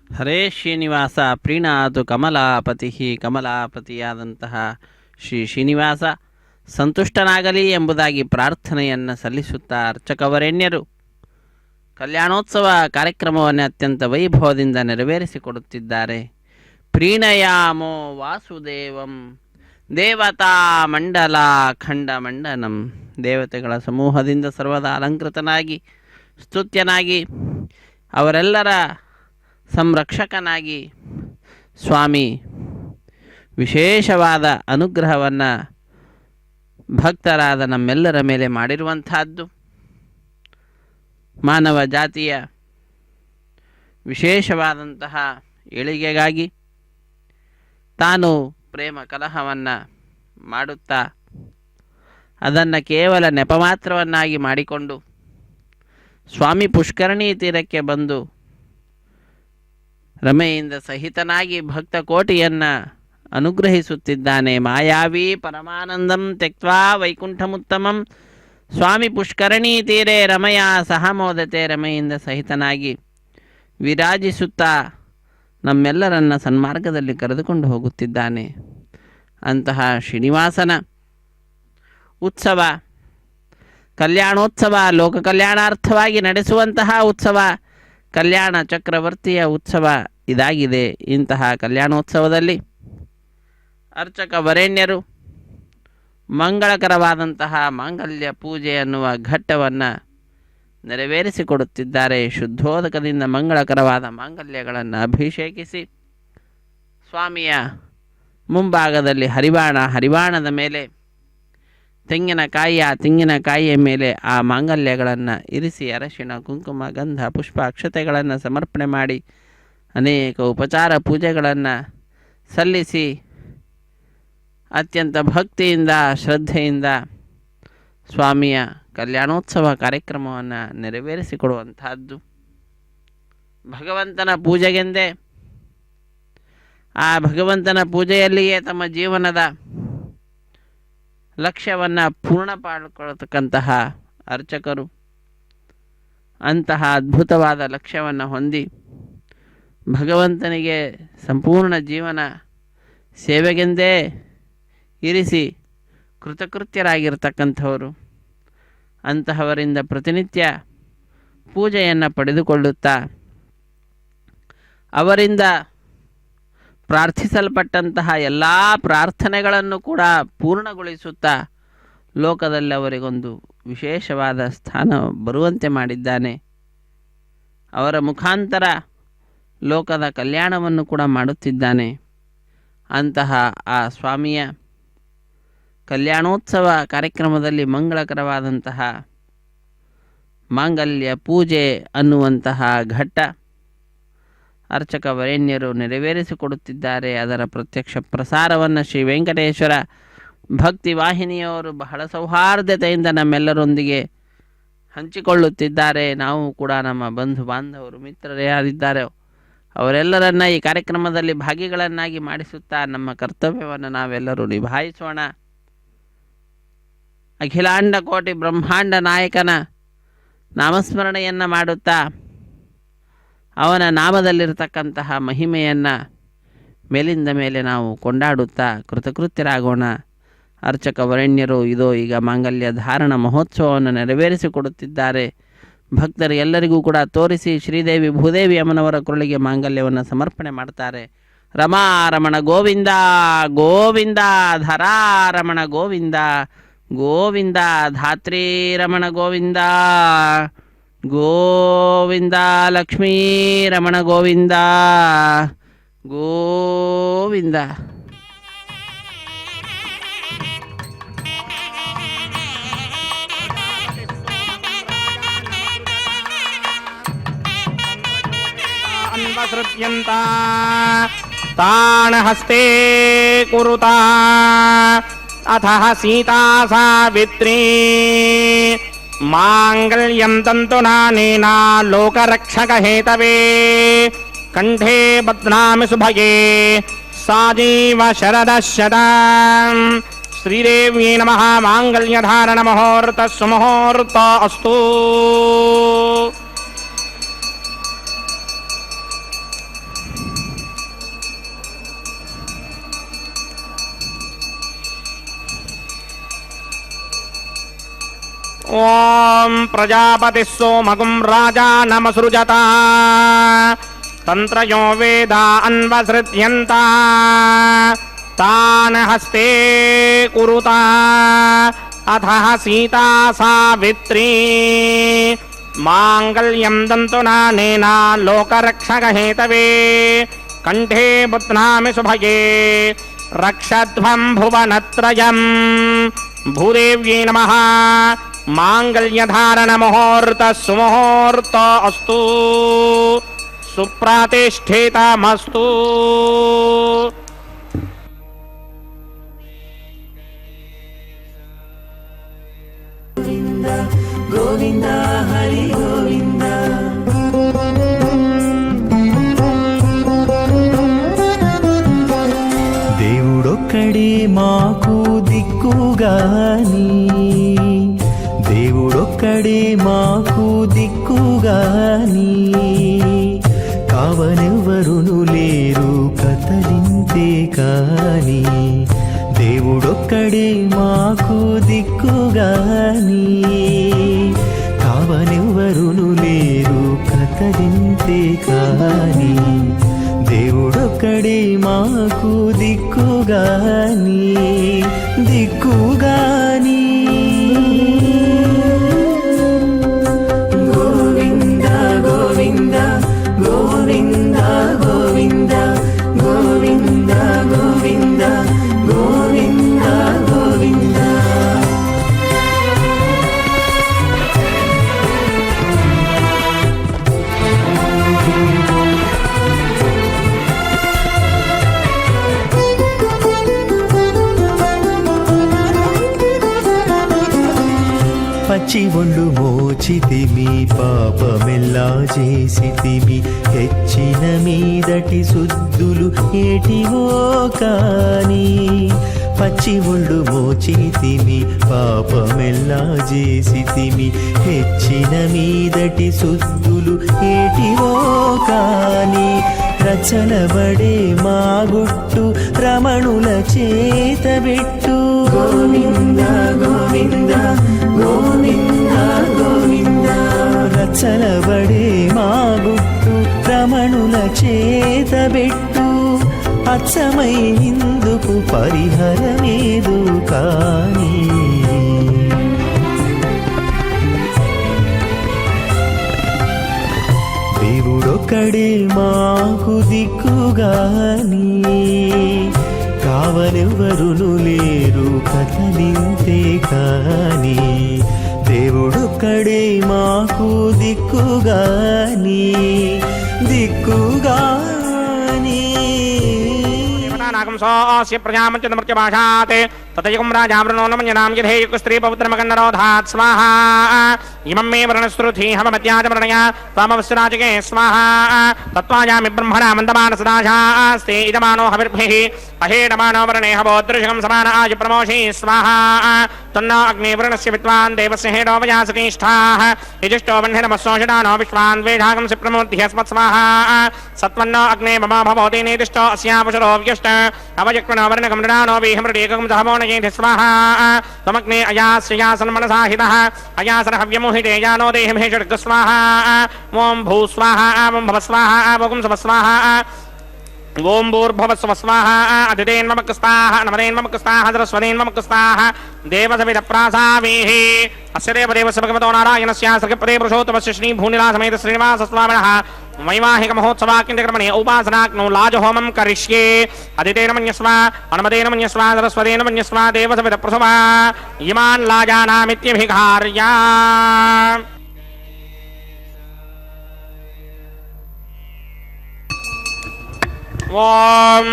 ಹರೇ ಶ್ರೀನಿವಾಸ ಪ್ರೀಣಾತು ಕಮಲಾಪತಿ ಕಮಲಾಪತಿಯಾದಂತಹ ಶ್ರೀ ಶ್ರೀನಿವಾಸ ಸಂತುಷ್ಟನಾಗಲಿ ಎಂಬುದಾಗಿ ಪ್ರಾರ್ಥನೆಯನ್ನು ಸಲ್ಲಿಸುತ್ತಾ ಅರ್ಚಕವರೇಣ್ಯರು ಕಲ್ಯಾಣೋತ್ಸವ ಕಾರ್ಯಕ್ರಮವನ್ನು ಅತ್ಯಂತ ವೈಭವದಿಂದ ನೆರವೇರಿಸಿಕೊಡುತ್ತಿದ್ದಾರೆ. ಪ್ರೀಣಯಾಮೋ ವಾಸುದೇವಂ ದೇವತಾ ಮಂಡಲ ಖಂಡಮಂಡನಂ. ದೇವತೆಗಳ ಸಮೂಹದಿಂದ ಸರ್ವದಾ ಅಲಂಕೃತನಾಗಿ ಸ್ತುತ್ಯನಾಗಿ ಅವರೆಲ್ಲರ ಸಂರಕ್ಷಕನಾಗಿ ಸ್ವಾಮಿ ವಿಶೇಷವಾದ ಅನುಗ್ರಹವನ್ನು ಭಕ್ತರಾದ ನಮ್ಮೆಲ್ಲರ ಮೇಲೆ ಮಾಡಿರುವಂತಹದ್ದು. ಮಾನವ ಜಾತಿಯ ವಿಶೇಷವಾದಂತಹ ಏಳಿಗೆಗಾಗಿ ತಾನು ಪ್ರೇಮ ಕಲಹವನ್ನು ಮಾಡುತ್ತಾ ಅದನ್ನು ಕೇವಲ ನೆಪ ಮಾತ್ರವನ್ನಾಗಿ ಮಾಡಿಕೊಂಡು ಸ್ವಾಮಿ ಪುಷ್ಕರಣಿ ತೀರಕ್ಕೆ ಬಂದು ರಮೆಯಿಂದ ಸಹಿತನಾಗಿ ಭಕ್ತ ಕೋಟಿಯನ್ನು ಅನುಗ್ರಹಿಸುತ್ತಿದ್ದಾನೆ. ಮಾಯಾವಿ ಪರಮಾನಂದಂ ತ್ಯಕ್ವಾ ವೈಕುಂಠಮುತ್ತಮಂ ಸ್ವಾಮಿ ಪುಷ್ಕರಣಿ ತೀರೆ ರಮಯ ಸಹಮೋದತೆ. ರಮೆಯಿಂದ ಸಹಿತನಾಗಿ ವಿರಾಜಿಸುತ್ತಾ ನಮ್ಮೆಲ್ಲರನ್ನ ಸನ್ಮಾರ್ಗದಲ್ಲಿ ಕರೆದುಕೊಂಡು ಹೋಗುತ್ತಿದ್ದಾನೆ. ಅಂತಹ ಶ್ರೀನಿವಾಸನ ಉತ್ಸವ, ಕಲ್ಯಾಣೋತ್ಸವ, ಲೋಕ ಕಲ್ಯಾಣಾರ್ಥವಾಗಿ ನಡೆಸುವಂತಹ ಉತ್ಸವ, ಕಲ್ಯಾಣ ಚಕ್ರವರ್ತಿಯ ಉತ್ಸವ ಇದಾಗಿದೆ. ಇಂತಹ ಕಲ್ಯಾಣೋತ್ಸವದಲ್ಲಿ ಅರ್ಚಕ ವರೇಣ್ಯರು ಮಂಗಳಕರವಾದಂತಹ ಮಾಂಗಲ್ಯ ಪೂಜೆ ಅನ್ನುವ ಘಟ್ಟವನ್ನು ನೆರವೇರಿಸಿಕೊಡುತ್ತಿದ್ದಾರೆ. ಶುದ್ಧೋದಕದಿಂದ ಮಂಗಳಕರವಾದ ಮಾಂಗಲ್ಯಗಳನ್ನು ಅಭಿಷೇಕಿಸಿ ಸ್ವಾಮಿಯ ಮುಂಭಾಗದಲ್ಲಿ ಹರಿವಾಣದ ಮೇಲೆ ತೆಂಗಿನಕಾಯಿಯ ಮೇಲೆ ಆ ಮಾಂಗಲ್ಯಗಳನ್ನು ಇರಿಸಿ ಅರಶಿಣ ಕುಂಕುಮ ಗಂಧ ಪುಷ್ಪ ಅಕ್ಷತೆಗಳನ್ನು ಸಮರ್ಪಣೆ ಮಾಡಿ ಅನೇಕ ಉಪಚಾರ ಪೂಜೆಗಳನ್ನು ಸಲ್ಲಿಸಿ ಅತ್ಯಂತ ಭಕ್ತಿಯಿಂದ ಶ್ರದ್ಧೆಯಿಂದ ಸ್ವಾಮಿಯ ಕಲ್ಯಾಣೋತ್ಸವ ಕಾರ್ಯಕ್ರಮವನ್ನು ನೆರವೇರಿಸಿಕೊಡುವಂತಹದ್ದು. ಭಗವಂತನ ಪೂಜೆಗೆಂದೇ ಆ ಭಗವಂತನ ಪೂಜೆಯಲ್ಲಿಯೇ ತಮ್ಮ ಜೀವನದ ಲಕ್ಷ್ಯವನ್ನು ಪೂರ್ಣ ಮಾಡಿಕೊಳ್ಳತಕ್ಕಂತಹ ಅರ್ಚಕರು ಅಂತಹ ಅದ್ಭುತವಾದ ಲಕ್ಷ್ಯವನ್ನು ಹೊಂದಿ ಭಗವಂತನಿಗೆ ಸಂಪೂರ್ಣ ಜೀವನ ಸೇವೆಗೆಂದೇ ಇರಿಸಿ ಕೃತಕೃತ್ಯರಾಗಿರ್ತಕ್ಕಂಥವರು. ಅಂತಹವರಿಂದ ಪ್ರತಿನಿತ್ಯ ಪೂಜೆಯನ್ನು ಪಡೆದುಕೊಳ್ಳುತ್ತಾ ಅವರಿಂದ ಪ್ರಾರ್ಥಿಸಲ್ಪಟ್ಟಂತಹ ಎಲ್ಲ ಪ್ರಾರ್ಥನೆಗಳನ್ನು ಕೂಡ ಪೂರ್ಣಗೊಳಿಸುತ್ತಾ ಲೋಕದಲ್ಲಿ ಅವರಿಗೊಂದು ವಿಶೇಷವಾದ ಸ್ಥಾನ ಬರುವಂತೆ ಮಾಡಿದ್ದಾನೆ. ಅವರ ಮುಖಾಂತರ ಲೋಕದ ಕಲ್ಯಾಣವನ್ನು ಕೂಡ ಮಾಡುತ್ತಿದ್ದಾನೆ. ಅಂತಹ ಆ ಸ್ವಾಮಿಯ ಕಲ್ಯಾಣೋತ್ಸವ ಕಾರ್ಯಕ್ರಮದಲ್ಲಿ ಮಂಗಳಕರವಾದಂತಹ ಮಾಂಗಲ್ಯ ಪೂಜೆ ಅನ್ನುವಂತಹ ಘಟ್ಟ ಅರ್ಚಕ ವರೇಣ್ಯರು ನೆರವೇರಿಸಿಕೊಡುತ್ತಿದ್ದಾರೆ. ಅದರ ಪ್ರತ್ಯಕ್ಷ ಪ್ರಸಾರವನ್ನು ಶ್ರೀ ವೆಂಕಟೇಶ್ವರ ಭಕ್ತಿ ವಾಹಿನಿಯವರು ಬಹಳ ಸೌಹಾರ್ದತೆಯಿಂದ ನಮ್ಮೆಲ್ಲರೊಂದಿಗೆ ಹಂಚಿಕೊಳ್ಳುತ್ತಿದ್ದಾರೆ. ನಾವು ಕೂಡ ನಮ್ಮ ಬಂಧು ಬಾಂಧವರು ಮಿತ್ರರೇ ಯಾರಿದ್ದಾರೆ ಅವರೆಲ್ಲರನ್ನ ಈ ಕಾರ್ಯಕ್ರಮದಲ್ಲಿ ಭಾಗಿಗಳನ್ನಾಗಿ ಮಾಡಿಸುತ್ತಾ ನಮ್ಮ ಕರ್ತವ್ಯವನ್ನು ನಾವೆಲ್ಲರೂ ನಿಭಾಯಿಸೋಣ. ಅಖಿಲಾಂಡ ಕೋಟಿ ಬ್ರಹ್ಮಾಂಡ ನಾಯಕನ ನಾಮಸ್ಮರಣೆಯನ್ನು ಮಾಡುತ್ತಾ ಅವನ ನಾಮದಲ್ಲಿರತಕ್ಕಂತಹ ಮಹಿಮೆಯನ್ನು ಮೇಲಿಂದ ಮೇಲೆ ನಾವು ಕೊಂಡಾಡುತ್ತಾ ಕೃತಕೃತ್ಯರಾಗೋಣ. ಅರ್ಚಕ ವರೇಣ್ಯರು ಈಗ ಮಾಂಗಲ್ಯ ಧಾರಣ ಮಹೋತ್ಸವವನ್ನು ನೆರವೇರಿಸಿಕೊಡುತ್ತಿದ್ದಾರೆ. ಭಕ್ತರು ಎಲ್ಲರಿಗೂ ಕೂಡ ತೋರಿಸಿ ಶ್ರೀದೇವಿ ಭೂದೇವಿ ಅಮ್ಮನವರ ಕುರಳಿಗೆ ಮಾಂಗಲ್ಯವನ್ನು ಸಮರ್ಪಣೆ ಮಾಡ್ತಾರೆ. ರಮಾರಮಣ ಗೋವಿಂದ ಗೋವಿಂದ, ಧರಾರಮಣ ಗೋವಿಂದ ಗೋವಿಂದ, ಧಾತ್ರೀ ರಮಣ ಗೋವಿಂದ ಗೋವಿಂದ, ಲಕ್ಷ್ಮೀ ರಮಣ ಗೋವಿಂದ ಗೋವಿಂದ. ಅನ್ವಸೃತ್ಯಂತ ತಾಣ ಹಸ್ತೆ ಕುರುತಾ ಅಥಃ ಸೀತಾ ಸಾವಿತ್ರೀ ಮಾಂಗಲ್ಯಂ ತಂತುನಾನೇನ ಲೋಕರಕ್ಷಕ ಹೇತವೇ ಕಂಠೇ ಬಧ್ನಾಮಿ ಸುಭಗೆ ಸಾಜೀವ ಶರದಃ ಶತಂ. ಶ್ರೀದೇವ್ಯೈ ನಮಃ. ಮಾಂಗಲ್ಯಧಾರಣ ಮುಹೂರ್ತ ಸುಮುಹೂರ್ತ ಅಸ್ತು. ಓಂ ಪ್ರಜಾಪತಿ ಸೋಮಗುಂ ರಾಜಾ ನಮಸೃಜತ ತಂತ್ರಯೋ ವೇದ ಅನ್ವಸೃತ್ಯಂತ ತಾನ ಹಸ್ತೆ ಕುರುತಾ ಅಥಃ ಸೀತಾ ಸಾವಿತ್ರೀ ಮಾಂಗಲ್ಯಂ ತಂತುನಾನೇನ ಲೋಕರಕ್ಷಕ ಹೇತವೇ ಕಂಠೇ ಬಧ್ನಾಮಿ ಸುಭಗೆ ರಕ್ಷಧ್ವಂ ಭುವನತ್ರಯಂ. ಭೂದೇವ್ಯೈ ನಮಃ. ಮಾಂಗಲ್ಯಧಾರಣ ಮುಹೂರ್ತ ಸುಮುಹೂರ್ತ ಅಸ್ತು. ಸುಪ್ರಾತಿಷ್ಠಿತಮಸ್ತು. ಗೋವಿಂದ ಹರಿ ಗೋವಿಂದ. దేవుడొక్కడే మాకు దిక్కుగాని, దేవుడొక్కడే మాకు దిక్కుగాని, కావనెవ్వరును లేరు కతలింతే కాని. దేవుడొక్కడే మాకు దిక్కుగాని, కావనెవ్వరును లేరు కతలింతే కాని. దేవుడొక్కడే మాకు దిక్కుగాని, దిక్కుగాని. గోవింద గోవింద గోవింద గోవింద గోవింద గోవింద గోవింద గోవింద. పచ్చి ఒళ్ళు మోచితిమి, పాపమెల్లా చేసితిమి, హెచ్చిన మీదటి శుద్ధులు ఏటివో కాని. పచ్చి ఒళ్ళు మోచితిమి పాపమెల్లా చేసితిమి హెచ్చిన మీదటి సుద్దులు ఏటివో కాని రచనబడే మా గుట్టు రమణుల చేతబెట్టు గోవింద గోవింద గోవింద గోవింద రచనబడే మా గుట్టు రమణుల చేతబెట్టు అచ్చమై ఇందుకు పరిహరమేదు కాని దేవుడొక్కడే మాకు దిక్కుగాని కావనెవ్వరును లేరు కథలింతే కాని దేవుడొక్కడే మాకు దిక్కుగాని దిక్కుగాని నాగం సోస్య ప్రజామంచమృత్య భాషాత్ తతయకం రాజావృణో నమన్యనాం యథేయుక్ స్త్రీ పవిత్రమగన్నరోధాత్ స్వాహా ఇమం మే వృణశ్రుతి హవమత్యాజమృణయ త్వమవస్రాజకే స్వాహా తత్వాయామి బ్రహ్మణా మందమాన సదాశాస్తే ఇదమానో హవిర్భిః అహేడమానో వరుణే హవోదృశకం సమాన ఆజ ప్రమోషి స్వాహా తన్నో అగ్నే వరుణస్య విద్వాన్ దేవస్య హేడో వయాసకీష్ఠాః యజిష్టో వహ్నిరమస్సోషడానో విశ్వాన్ వేషాగం సిప్రమూర్తిహస్మత్ స్వాహా సత్వన్నో అగ్నే మమ భవతి నేతిష్టో అస్యావశరో వ్యుష్ట అవజక్వనో వర్ణకం నృణానో వీహమృడేకం సహమోనయేతి స్వాహా తమగ్నే అయాస్యాసన్ మనసాహితః అయాసన హవ్యమోహితే యానో దేహమే షడ్గ స్వాహా ఓం భూ స్వాహా ఓం భవ స్వాహా ఓం సవ స్వాహా ఓం భూర్భువస్వ స్వాహా అదితేన్మమకస్తాః నమదేన్మమకస్తాః సరస్వతేన్మమకస్తాః దేవసవిదప్రాసామీః అస్య దేవదేవస్య భగవతో నారాయణస్య సర్గపదే పురుషోత్తమస్య శ్రీ భూనిలాసమేత శ్రీనివాసస్వామినः వైవాహిక మహోత్సవాకింద్రమణే ఉపాసనాగ్నౌ లాజహోమం కరిష్యే అదితేన మన్యస్వ అనుమదేన మన్యస్వ సరస్వతేన మన్యస్వ దేవసవిదప్రసవా ఇమాన్ లాజానామిత్యభిఘార్య ఓం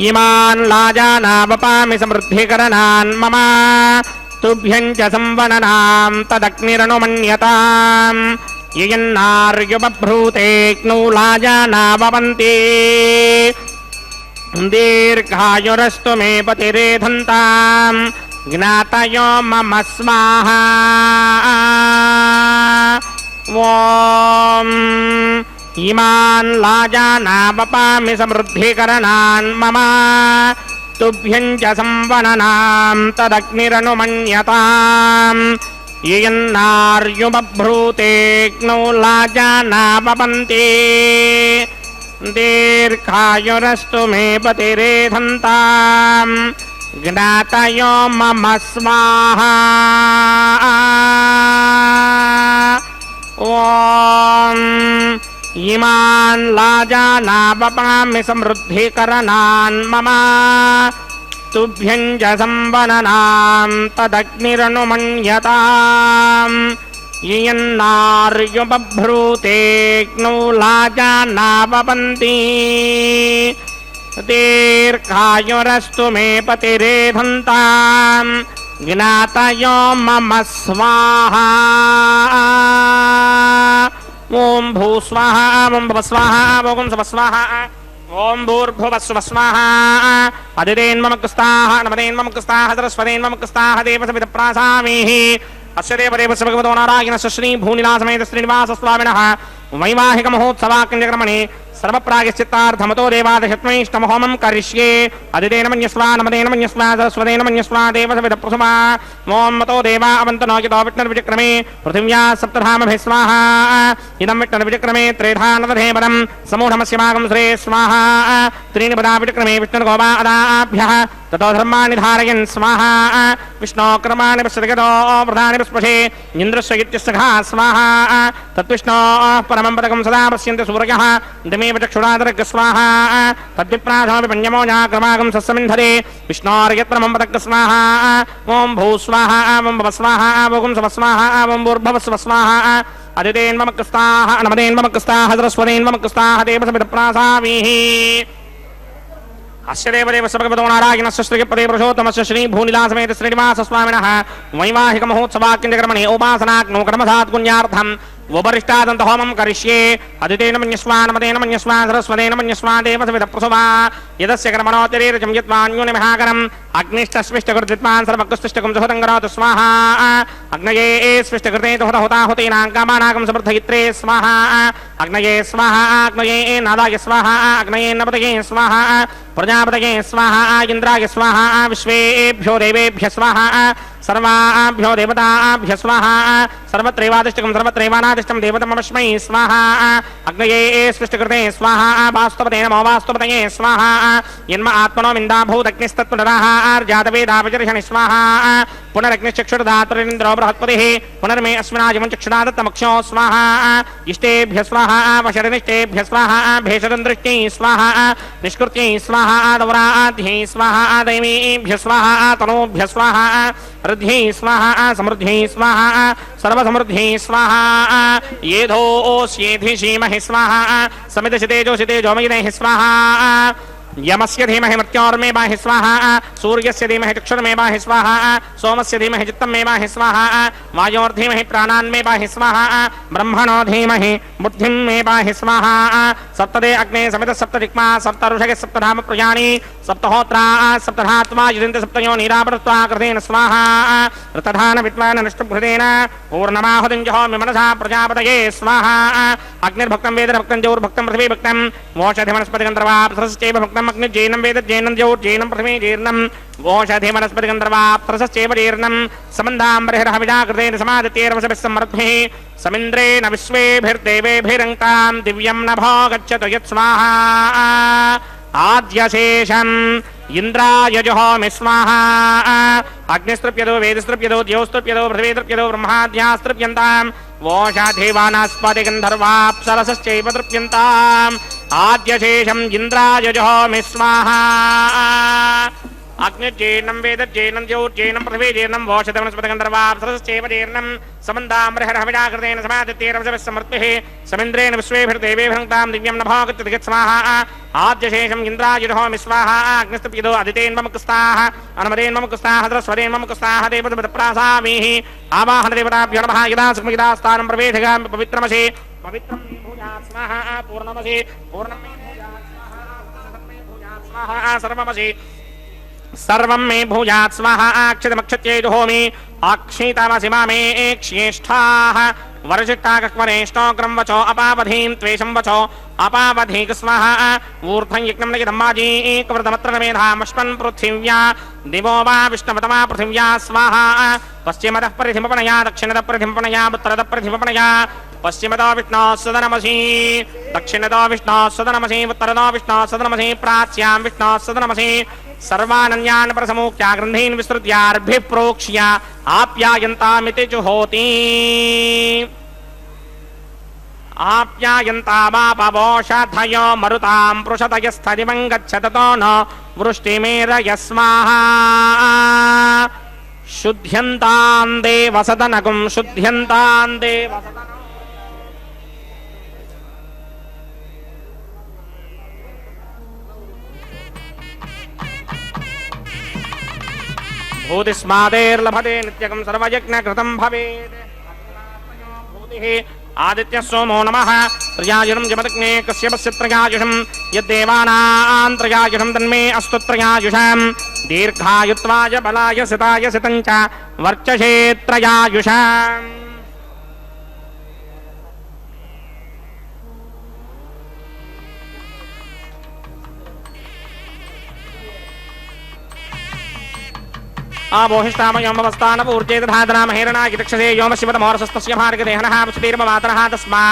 ఇమాన్ లాజానావపామి సమృద్ధికరణాన్ మమ తుభ్యం చ సంవననాం తదగ్నిరనుమన్యతాం యయన్నార్యుబభ్రూతేక్నౌ లాజానావవంతి దీర్ఘాయురస్తు మే పతిరేధంతాం జ్ఞాతయో మమ స్వాహా ఓం ఇమాన్ లాజానావపామి సమృద్ధికరణాన్ మమ తుభ్యం చ సంవననాం తదగ్నిరనుమన్యతాం యయన్నార్యుబభ్రూతేక్నౌ లాజానావవంతి దీర్ఘాయురస్తు మే పతిరేధంతాం జ్ఞాతయో మమ స్వాహా ఓం ఇమాన్ లాజానావపామి సమృద్ధికరణాన్ మమ తుభ్యం చ సంవననాం తదగ్నిరనుమన్యతాం యయన్నార్యుబభ్రూతేక్నౌ లాజానావవంతి దీర్ఘాయురస్తు మే పతిరేధంతాం జ్ఞాతయో మమ స్వాహా ఓం భూ స్వాహా ఓం భవ స్వాహా ఓం సవ స్వాహా ఓం భూర్భువస్వ స్వాహా అదితేన్మమకస్తాః నమదేన్మమకస్తాః సరస్వతేన్మమకస్తాః దేవసవిదప్రాసామీః అస్య దేవదేవస్య భగవతో నారాయణస్య శ్రీ భూనిలాసమేత శ్రీనివాసస్వామినः వైవాహిక మహోత్సవాక్రమణే సర్వప్రాయశ్చిత్తార్థమతో దేవాదశత్మైష్టమహోమం కరిష్యే అదితేన మన్యస్వ నమదేన మన్యస్వ సరస్వతేన మన్యస్వ దేవసవిదప్రసవా ఓం మతో దేవా అవంతనో యతో విష్ణుర్విచక్రమే పృథివ్యా సప్తధామభిः స్వాహా ఇదం విష్ణుర్విచక్రమే త్రేధానవధేవరం సమూఢమస్యమాగం శ్రే స్వాహా త్రీణి పదా విచక్రమే విష్ణుర్గోపాదాభ్యः ततो धर्माणि धारयन् स्वाहा विष्णोक्रमाणि पश्यतो प्रधानि पुष्पशे इन्द्रस्य इत्यस्सखा स्वाहा तद्विष्णोः परमं पदकं सदा पश्यन्ति सूर्यः दमेव चक्षुरादरग स्वाहा तद्विप्राधमपि पञ्चमोजाक्रमागं सस्समिन्धरे विष्णोर्यत्परमं पदक स्वाहा ॐ भू स्वाहा ॐ भव स्वाहा ॐ सव स्वाहा ॐ भूर्भुवस्व स्वाहा अदितेन्ममकस्ताः नमदेन्ममकस्ताः सरस्वतेन्ममकस्ताः देवसविदप्रासामीः अस्य देवदेवस्य भगवतो नारायणस्य श्रीपदे पुरुषोत्तमस्य श्री भूनिलासमेत श्रीनिवासस्वामिनः वैवाहिक महोत्सवाक्यक्रमणे उपासनाग्नौ कर्मसात् पुण्यार्थं उपरिष्टादन्त होमं करिष्ये अदितेन मन्यस्वान् मदेन मन्यस्वान् सरस्वतेन मन्यस्वान् देवसविदप्रसुवा यदस्य कर्मणोतिरेरजं यद्वान्यूनमिहाकरम् अग्निष्टस्विष्टकृद्विद्वान् सर्वकृष्टिष्टकं सुहृतं करोतु स्वाहा अग्नये स्विष्टकृते हुताहुतीनां कामानाकं समृद्धयित्रे स्वाहा अग्नये स्वाहा अग्नये नादाय स्वाहा अग्नये नपतये स्वाहा प्रजापतये स्वाहा इंद्राय स्वाहा विश्वेभ्यो देवेभ्य स्वाहा सर्वाभ्यो देवताभ्य स्वाहा सर्वत्रैवादिष्टकं सर्वत्रैवानादिष्टं देवतमस्मै स्वाहा अग्नये स्पृष्टकृते स्वाहा वास्तवते नमो वास्तवतये स्वाहा यन्म आत्मनो मिन्दाभूतग्निस्तत्पुनराः आर्जातवेदापचर्षणि स्वाहा पुनरग्निश्चक्षुर्धातुरिन्द्रो बृहत्पतिः पुनर्मे अस्मिनाजिमं चक्षुरादत्तमक्षो स्वाहा इष्टेभ्य स्वाहा वशरनिष्टेभ्य स्वाहा भेषदन्दृष्ट्यै स्वाहा निष्कृत्यै स्वाहा दौराध्यै स्वाहा दैवीभ्य स्वाहा तनूभ्य स्वाहा ऋद्ध्यै स्वाहा समृद्ध्यै स्वाहा सर्वसमृद्ध्यै स्वाहा येधोऽस्येधि धीमहि स्वाहा समितशितेजो मयिनेहि स्वाहा यमस्य धीमहि मृत्योर्मे बाहि स्वाहा सूर्यस्य धीमहि चक्षुर्मे बाहि स्वाहा सोमस्य धीमहि चित्तं मे बाहि स्वाहा वायोर्धीमहि प्राणान्मे बाहि स्वाहा ब्रह्मणो धीमहि बुद्धिं मे बाहि स्वाहा सप्तदे अग्ने समित सप्तदिक्मा सप्तऋषगे सप्तधाम प्रजानि सप्तहोत्रा सप्तधात्मा युजन्ते सप्तयो नीरावृत्वा कृतेन स्वाहा ऋतधान विद्वान् अनुष्टुभृतेन पूर्णमाहुतिं जहोमि मनसा प्रजापतये स्वाहा अग्निर्भक्तं वेदभक्तं जौर्भक्तं पृथिवीभक्तं वोषधिवनस्पतिगन्धर्वाप्सरश्चैव भक्तं अग्निर्जैनं वेदज्जैनं जौर्जैनं पृथिवी जीर्णं गोषधिवनस्पतिगन्धर्वाप्सरश्चैव जीर्णं समन्दाम्बरिहरहविजा कृतेन समादित्यैर्वशभिः समृद्भिः समिन्द्रेण विश्वेभिर्देवेभिरङ्कां दिव्यं नभो गच्छतु यत्स्वाहा आद्यशेषम् इंद्राय जुहोमि स्वाहा अग्निस्तृप्यतो वेदस्तृप्यतो द्योस्तृप्यतो पृथिवीस्तृप्यतो ब्रह्माद्यास्तृप्यन्ताम् वोषाधिवानास्पतिगन्धर्वाप्सरसश्चैव तृप्यन्ताम् आद्यशेषम् इंद्राय जुहोमि स्वाहा अग्निर्जैनं वेदज्जैनं ज्योर्जैनं पृथिवीजैनं वोषधवनस्पतिगन्धर्वाप्सरसश्चैव जीर्णं समन्दाम्बरिहरहविजाकृतेन समादित्यैर्वशभिः समृद्भिः समिन्द्रेण विश्वेभिर्देवेभिरङ्कां दिव्यं नभो गच्छतु स्वाहा आद्यशेषम् इन्द्राय जुहोमि स्वाहा अग्निस्तृप्यतो अदितेन्वमुक्ताः अनुमदेन्वमुक्ताः सरस्वतेन्वमुक्ताः देवतप्रासामीः आवाहनदेवताभ्यो नमः यदा सुखमिदा स्थानं प्रवेशगामि पवित्रमसि पवित्रं मे भूयात् स्वाहा पूर्णमसि पूर्णं मे भूयात् स्वाहा सर्वमसि सर्वं मे भूयात् स्वाहा अक्षतमक्षत्यै जुहोमि अक्षितमसि मामे एक्ष्येष्ठाः वर्षिष्टाकक्वरेष्टोग्रं वचो अपावधीं त्वेषं वचो अपावधीक स्वाहा ऊर्ध्वं यज्ञं नगितं माजीकवृतमत्र मेधामश्वन् पृथिव्या दिवो वा विष्णवतमा पृथिव्या स्वाहा पश्चिमतः परिधिमपणया दक्षिणतः परिधिमपणया उत्तरतः परिधिमपणया पश्चिमतो विष्णोः सदनमसि दक्षिणतो विष्णोः सदनमसि उत्तरतो विष्णोः सदनमसि प्राच्यां विष्णोः सदनमसि सर्वानन्यान् प्रसमूख्या ग्रन्थीन् विस्तृत्यार्भिः प्रोक्ष्य आप्यायन्तामिति जुहोति आप्यायन्तामापवोषधयो मरुतां पृषतयस्थदिवं गच्छततो न वृष्टिमेरय स्वाहा शुद्ध्यन्तां देवसदनगुं शुद्ध्यन्तां देवसदनगुं भूतिस्मादेर्लभते नित्यकं सर्वयज्ञकृतं भवेत् भूतिः आदित्यः सोमो नमः त्रयायुषं जमदग्ने कश्यपस्य त्रयायुषं यद्देवानां त्रयायुषं तन्मे अस्तु त्रयायुषं दीर्घायुत्वाय बलाय सिताय सितं च वर्चसे त्रयायुषम् आबोहिष्टामयोमवस्थानपूर्जे तथादनामहेरणागिदक्षसे योमशिवतमोरसस्तस्य भार्गदेहनः वसुतीर्ममातरः तस्मा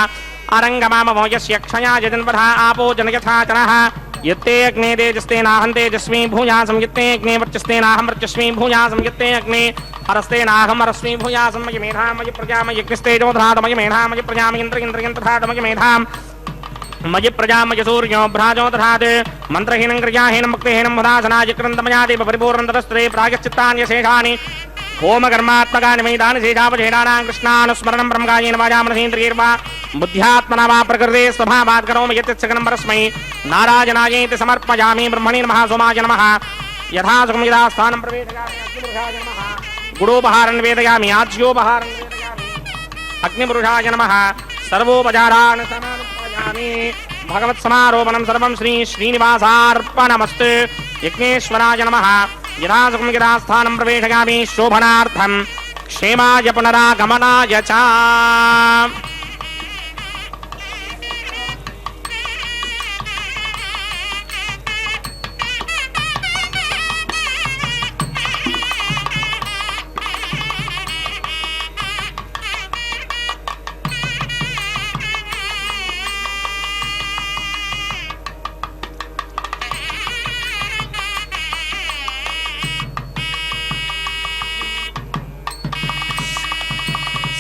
अरङ्गमामवो यस्य क्षयाय जन्मधा आपो जनयथाचनः यत्ते अग्ने तेजस्तेनाहं तेजस्मी भूयासं यत्ते अग्ने वर्चस्तेनाहं वर्चस्मी भूयासं यत्ते अग्ने हरस्तेनाहं हरस्मी भूयासं मयि मेधां मयि प्रजा मयि यज्ञस्तेजोधरातमयि मेधां मयि प्रजामयि इन्द्रयन्तथातमयि मेधां मयि प्रजामय सूर्यो भ्राजो दधात् मन्त्रहीनं क्रियाहीनं भक्तिहीनं मुदासनाय क्रन्दमयादेव परिपूर्णं ततस्त्रे प्रागश्चित्तान्यशेषानि होमकर्मात्मकानि मैदानि शेषावशेषाणां कृष्णानुस्मरणं ब्रह्मकायेन वाजामनसीन्द्रियैर्वा बुद्ध्यात्मना वा प्रकृते स्वभावात् करोमि यत्सकलं परस्मै नारायणायेति समर्पयामि ब्रह्मणे नमः सोमाय नमः यथा सुखं यदा स्थानं प्रवेशयामि अग्निपुरुषाय नमः गुडोपहारं वेदयामि आज्योपहारं वेदयामि అగ్నిపురుషాయ నమః సర్వోపచారాన్ సమర్పయామి భగవత్సమారోపణం సర్వం శ్రీ శ్రీనివాసార్పణమస్తు యజ్ఞేశ్వరాయ నమః యథాసుఖం యథాస్థానం ప్రవేశయామి శోభనార్థం క్షేమాయ పునరాగమనాయ చ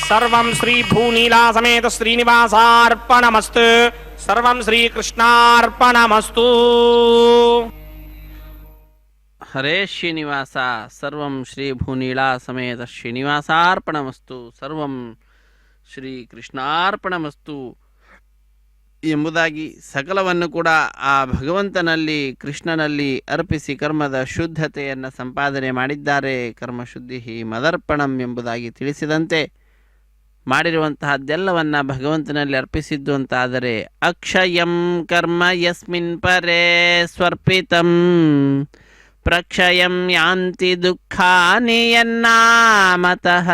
सर्वं श्री भूनीला समेत श्रीनिवासार्पणमस्तु सर्वं श्रीकृष्णार्पणमस्तु ಹರೇ ಶ್ರೀನಿವಾಸ ಸರ್ವಂ ಶ್ರೀ ಭೂನೀಳಾ ಸಮೇತ ಶ್ರೀನಿವಾಸಾರ್ಪಣಮಸ್ತು ಸರ್ವಂ ಶ್ರೀ ಕೃಷ್ಣಾರ್ಪಣಮಸ್ತು ಎಂಬುದಾಗಿ ಸಕಲವನ್ನು ಕೂಡ ಆ ಭಗವಂತನಲ್ಲಿ ಕೃಷ್ಣನಲ್ಲಿ ಅರ್ಪಿಸಿ ಕರ್ಮದ ಶುದ್ಧತೆಯನ್ನು ಸಂಪಾದನೆ ಮಾಡಿದ್ದಾರೆ. ಕರ್ಮಶುದ್ಧಿ ಮದರ್ಪಣಂ ಎಂಬುದಾಗಿ ತಿಳಿಸಿದಂತೆ ಮಾಡಿರುವಂತಹದ್ದೆಲ್ಲವನ್ನು ಭಗವಂತನಲ್ಲಿ ಅರ್ಪಿಸಿದ್ದು ಅಂತಾದರೆ ಅಕ್ಷಯಂ ಕರ್ಮ ಯಸ್ಮಿನ್ ಪರೇ ಸ್ವರ್ಪಿತಂ ಪ್ರಕ್ಷಯಂ ಯಾಂತಿ ದುಃಖಾನಿ ಯನ್ನಾಮತಃ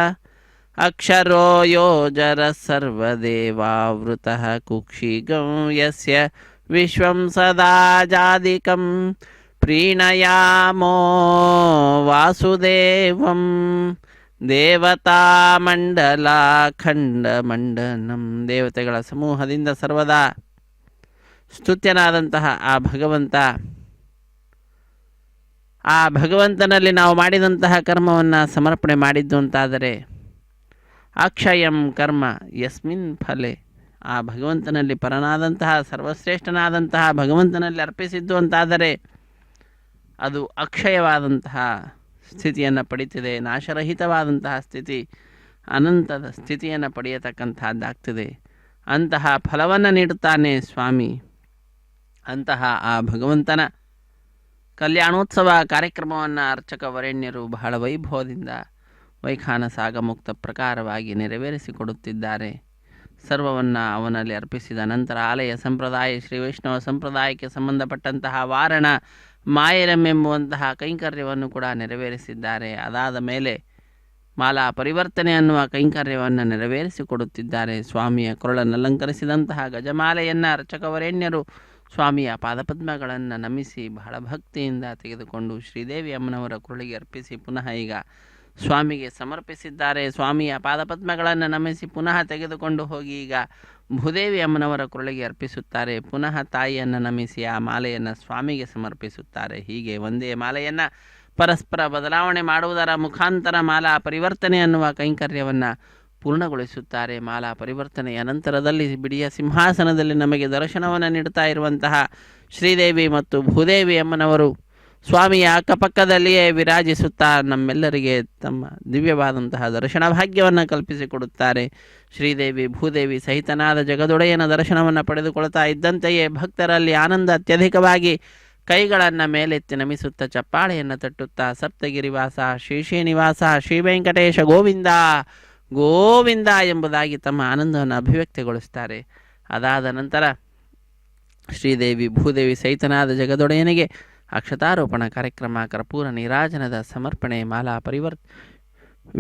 ಅಕ್ಷರೋ ಯೋಜರ ಸರ್ವದೇವಾವೃತಃ ಕುಕ್ಷಿಗಂ ಯಸ್ಯ ವಿಶ್ವಂ ಸದಾ ಜಾದಿಕಂ ಪ್ರೀಣಯಾಮೋ ವಾಸುದೇವಂ ದೇವತಾಮಂಡಲ ಖಂಡಮಂಡನಂ. ದೇವತೆಗಳ ಸಮೂಹದಿಂದ ಸರ್ವದಾ ಸ್ತುತ್ಯನಾದಂತಹ ಆ ಭಗವಂತನಲ್ಲಿ ನಾವು ಮಾಡಿದಂತಹ ಕರ್ಮವನ್ನು ಸಮರ್ಪಣೆ ಮಾಡಿದ್ದು ಅಂತಾದರೆ ಅಕ್ಷಯಂ ಕರ್ಮ ಯಸ್ಮಿನ್ ಫಲೆ, ಆ ಭಗವಂತನಲ್ಲಿ ಪರನಾದಂತಹ ಸರ್ವಶ್ರೇಷ್ಠನಾದಂತಹ ಭಗವಂತನಲ್ಲಿ ಅರ್ಪಿಸಿದ್ದು ಅಂತಾದರೆ ಅದು ಅಕ್ಷಯವಾದಂತಹ ಸ್ಥಿತಿಯನ್ನು ಪಡೀತಿದೆ, ನಾಶರಹಿತವಾದಂತಹ ಸ್ಥಿತಿ, ಅನಂತದ ಸ್ಥಿತಿಯನ್ನು ಪಡೆಯತಕ್ಕಂಥದ್ದಾಗ್ತದೆ. ಅಂತಹ ಫಲವನ್ನು ನೀಡುತ್ತಾನೆ ಸ್ವಾಮಿ. ಅಂತಹ ಆ ಭಗವಂತನ ಕಲ್ಯಾಣೋತ್ಸವ ಕಾರ್ಯಕ್ರಮವನ್ನು ಅರ್ಚಕ ವರೆಣ್ಯರು ಬಹಳ ವೈಭವದಿಂದ ವೈಖಾನಸಾಗ ಮುಕ್ತ ಪ್ರಕಾರವಾಗಿ ನೆರವೇರಿಸಿಕೊಡುತ್ತಿದ್ದಾರೆ. ಸರ್ವವನ್ನು ಅವನಲ್ಲಿ ಅರ್ಪಿಸಿದ ನಂತರ ಆಲಯ ಸಂಪ್ರದಾಯ ಶ್ರೀ ವೈಷ್ಣವ ಸಂಪ್ರದಾಯಕ್ಕೆ ಸಂಬಂಧಪಟ್ಟಂತಹ ವಾರಣ ಮಾಯರಂ ಎಂಬುವಂತಹ ಕೈಂಕರ್ಯವನ್ನು ಕೂಡ ನೆರವೇರಿಸಿದ್ದಾರೆ. ಅದಾದ ಮೇಲೆ ಮಾಲಾ ಪರಿವರ್ತನೆ ಅನ್ನುವ ಕೈಂಕರ್ಯವನ್ನು ನೆರವೇರಿಸಿಕೊಡುತ್ತಿದ್ದಾರೆ. ಸ್ವಾಮಿಯ ಕೊರಳನ್ನಲಂಕರಿಸಿದಂತಹ ಗಜಮಾಲೆಯನ್ನು ಅರ್ಚಕವರೇಣ್ಯರು ಸ್ವಾಮಿಯ ಪಾದಪದ್ಮಗಳನ್ನು ನಮಿಸಿ ಬಹಳ ಭಕ್ತಿಯಿಂದ ತೆಗೆದುಕೊಂಡು ಶ್ರೀದೇವಿ ಅಮ್ಮನವರ ಕೊರಳಿಗೆ ಅರ್ಪಿಸಿ ಪುನಃ ಈಗ ಸ್ವಾಮಿಗೆ ಸಮರ್ಪಿಸಿದ್ದಾರೆ. ಸ್ವಾಮಿಯ ಪಾದಪದ್ಮಗಳನ್ನು ನಮಿಸಿ ಪುನಃ ತೆಗೆದುಕೊಂಡು ಹೋಗಿ ಈಗ ಭೂದೇವಿ ಅಮ್ಮನವರ ಕೊರಳಿಗೆ ಅರ್ಪಿಸುತ್ತಾರೆ. ಪುನಃ ತಾಯಿಯನ್ನು ನಮಿಸಿ ಆ ಮಾಲೆಯನ್ನು ಸ್ವಾಮಿಗೆ ಸಮರ್ಪಿಸುತ್ತಾರೆ. ಹೀಗೆ ಒಂದೇ ಮಾಲೆಯನ್ನು ಪರಸ್ಪರ ಬದಲಾವಣೆ ಮಾಡುವುದರ ಮುಖಾಂತರ ಮಾಲಾ ಪರಿವರ್ತನೆ ಅನ್ನುವ ಕೈಂಕರ್ಯವನ್ನು ಪೂರ್ಣಗೊಳಿಸುತ್ತಾರೆ. ಮಾಲಾ ಪರಿವರ್ತನೆಯ ನಂತರದಲ್ಲಿ ಬಿಡಿಯ ಸಿಂಹಾಸನದಲ್ಲಿ ನಮಗೆ ದರ್ಶನವನ್ನು ನೀಡುತ್ತಾ ಇರುವಂತಹ ಶ್ರೀದೇವಿ ಮತ್ತು ಭೂದೇವಿ ಅಮ್ಮನವರು ಸ್ವಾಮಿಯ ಅಕ್ಕಪಕ್ಕದಲ್ಲಿಯೇ ವಿರಾಜಿಸುತ್ತಾ ನಮ್ಮೆಲ್ಲರಿಗೆ ತಮ್ಮ ದಿವ್ಯವಾದಂತಹ ದರ್ಶನ ಭಾಗ್ಯವನ್ನು ಕಲ್ಪಿಸಿಕೊಡುತ್ತಾರೆ. ಶ್ರೀದೇವಿ ಭೂದೇವಿ ಸಹಿತನಾದ ಜಗದೊಡೆಯನ ದರ್ಶನವನ್ನು ಪಡೆದುಕೊಳ್ತಾ ಇದ್ದಂತೆಯೇ ಭಕ್ತರಲ್ಲಿ ಆನಂದ ಅತ್ಯಧಿಕವಾಗಿ ಕೈಗಳನ್ನು ಮೇಲೆತ್ತಿ ನಮಿಸುತ್ತಾ ಚಪ್ಪಾಳೆಯನ್ನು ತಟ್ಟುತ್ತಾ ಸಪ್ತಗಿರಿವಾಸ ಶ್ರೀನಿವಾಸ ಶ್ರೀ ವೆಂಕಟೇಶ ಗೋವಿಂದ ಗೋವಿಂದ ಎಂಬುದಾಗಿ ತಮ್ಮ ಆನಂದವನ್ನು ಅಭಿವ್ಯಕ್ತಿಗೊಳಿಸ್ತಾರೆ. ಅದಾದ ನಂತರ ಶ್ರೀದೇವಿ ಭೂದೇವಿ ಸಹಿತನಾದ ಜಗದೊಡೆಯನಿಗೆ ಅಕ್ಷತಾರೋಪಣ ಕಾರ್ಯಕ್ರಮ, ಕರ್ಪೂರ ನೀರಾಜನದ ಸಮರ್ಪಣೆ, ಮಾಲಾ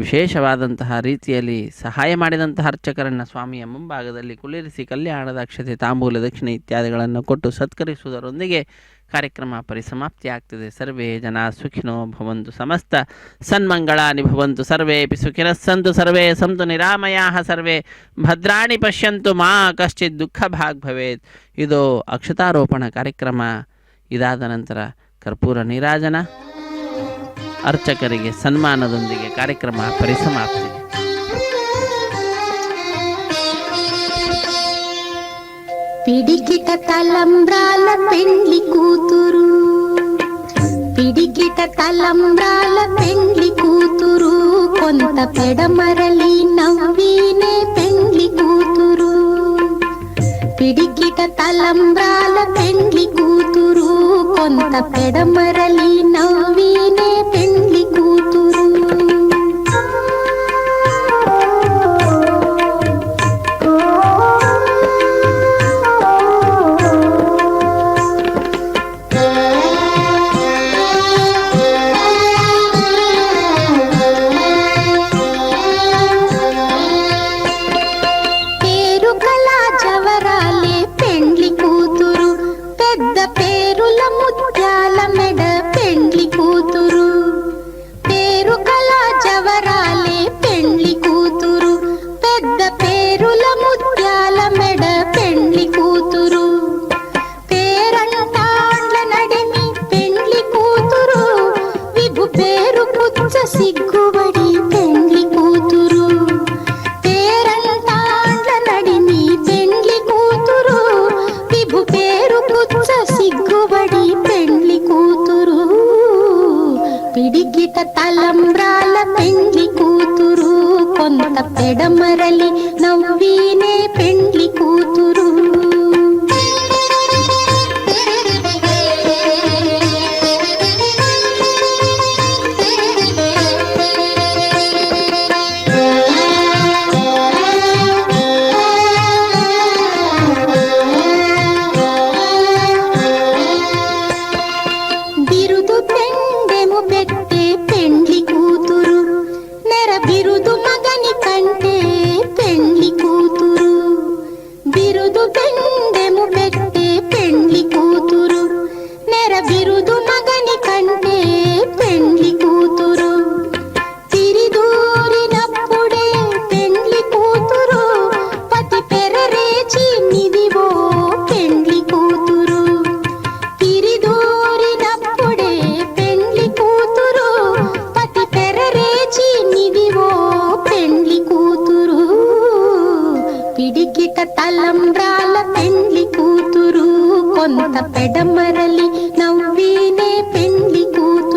ವಿಶೇಷವಾದಂತಹ ರೀತಿಯಲ್ಲಿ ಸಹಾಯ ಮಾಡಿದಂತಹ ಅರ್ಚಕರನ್ನು ಸ್ವಾಮಿಯ ಮುಂಭಾಗದಲ್ಲಿ ಕುಳ್ಳಿರಿಸಿ ಕಲ್ಯಾಣದ ಅಕ್ಷತೆ, ತಾಂಬೂಲ, ದಕ್ಷಿಣೆ ಇತ್ಯಾದಿಗಳನ್ನು ಕೊಟ್ಟು ಸತ್ಕರಿಸುವುದರೊಂದಿಗೆ ಕಾರ್ಯಕ್ರಮ ಪರಿಸಮಾಪ್ತಿಯಾಗ್ತದೆ. ಸರ್ವೇ ಜನ ಸುಖಿನೋ ಭವಂತು, ಸಮಸ್ತ ಸನ್ಮಂಗಳಾನಿ ಭವಂತು, ಸರ್ವೇಪಿ ಸುಖಿನಃ ಸಂತು, ಸರ್ವೇ ಸಂತು ನಿರಾಮಯಾಃ, ಸರ್ವೇ ಭದ್ರಾಣಿ ಪಶ್ಯಂತು, ಮಾ ಕಶ್ಚಿತ್ ದುಃಖ ಭಾಗ್ ಭವೇತ್. ಇದು ಅಕ್ಷತಾರೋಪಣ ಕಾರ್ಯಕ್ರಮ. ಇದಾದ ನಂತರ ಕರ್ಪೂರ ನೀರಾಜನ, ಅರ್ಚಕರಿಗೆ ಸನ್ಮಾನದೊಂದಿಗೆ ಕಾರ್ಯಕ್ರಮ ಪರಿಸಮಾಪ್ತಿ. పిడికిట తలంబ్రాల పెండ్లి కూతురు, పిడికిట తలంబ్రాల పెండ్లి కూతురు, కొంత పెడమరలి నవ్వినే పెండ్లి కూతురు. పిడికిట తలంబ్రాల పెండ్లి కూతురు, కొంత పెడమరలి నవ్వినే పెండ్లి కూతురు. తలంబ్రాల పెండ్లి కూతురు కొంత పెడమరలి నవ్వీనే పెండ్లి కూతురు. బిరుదు పెండెము పెట్టే పెండ్లి కూతురు నెర బిరుదు మగని కంటే పెండ్లి కూతురు. బిరుదు పెండెము పెట్టే పెండ్లి కూతురు నెర బిరుదు మగని కంటే పెండ్లి కూతురు. తిరిదూరినప్పుడే పెండ్లి కూతురు పతి పెరరేచి నిదివో పెండ్లి కూతురు. తిరిదూరినప్పుడే పెండ్లి కూతురు పతి పెరరేచి నిదివో పెండ్లి కూతురు. పిడికిట తలంబ్రాల పెండ్లి కూతురు కొంత పెడమరలి నవ్వీనే పెండ్లి కూతురు.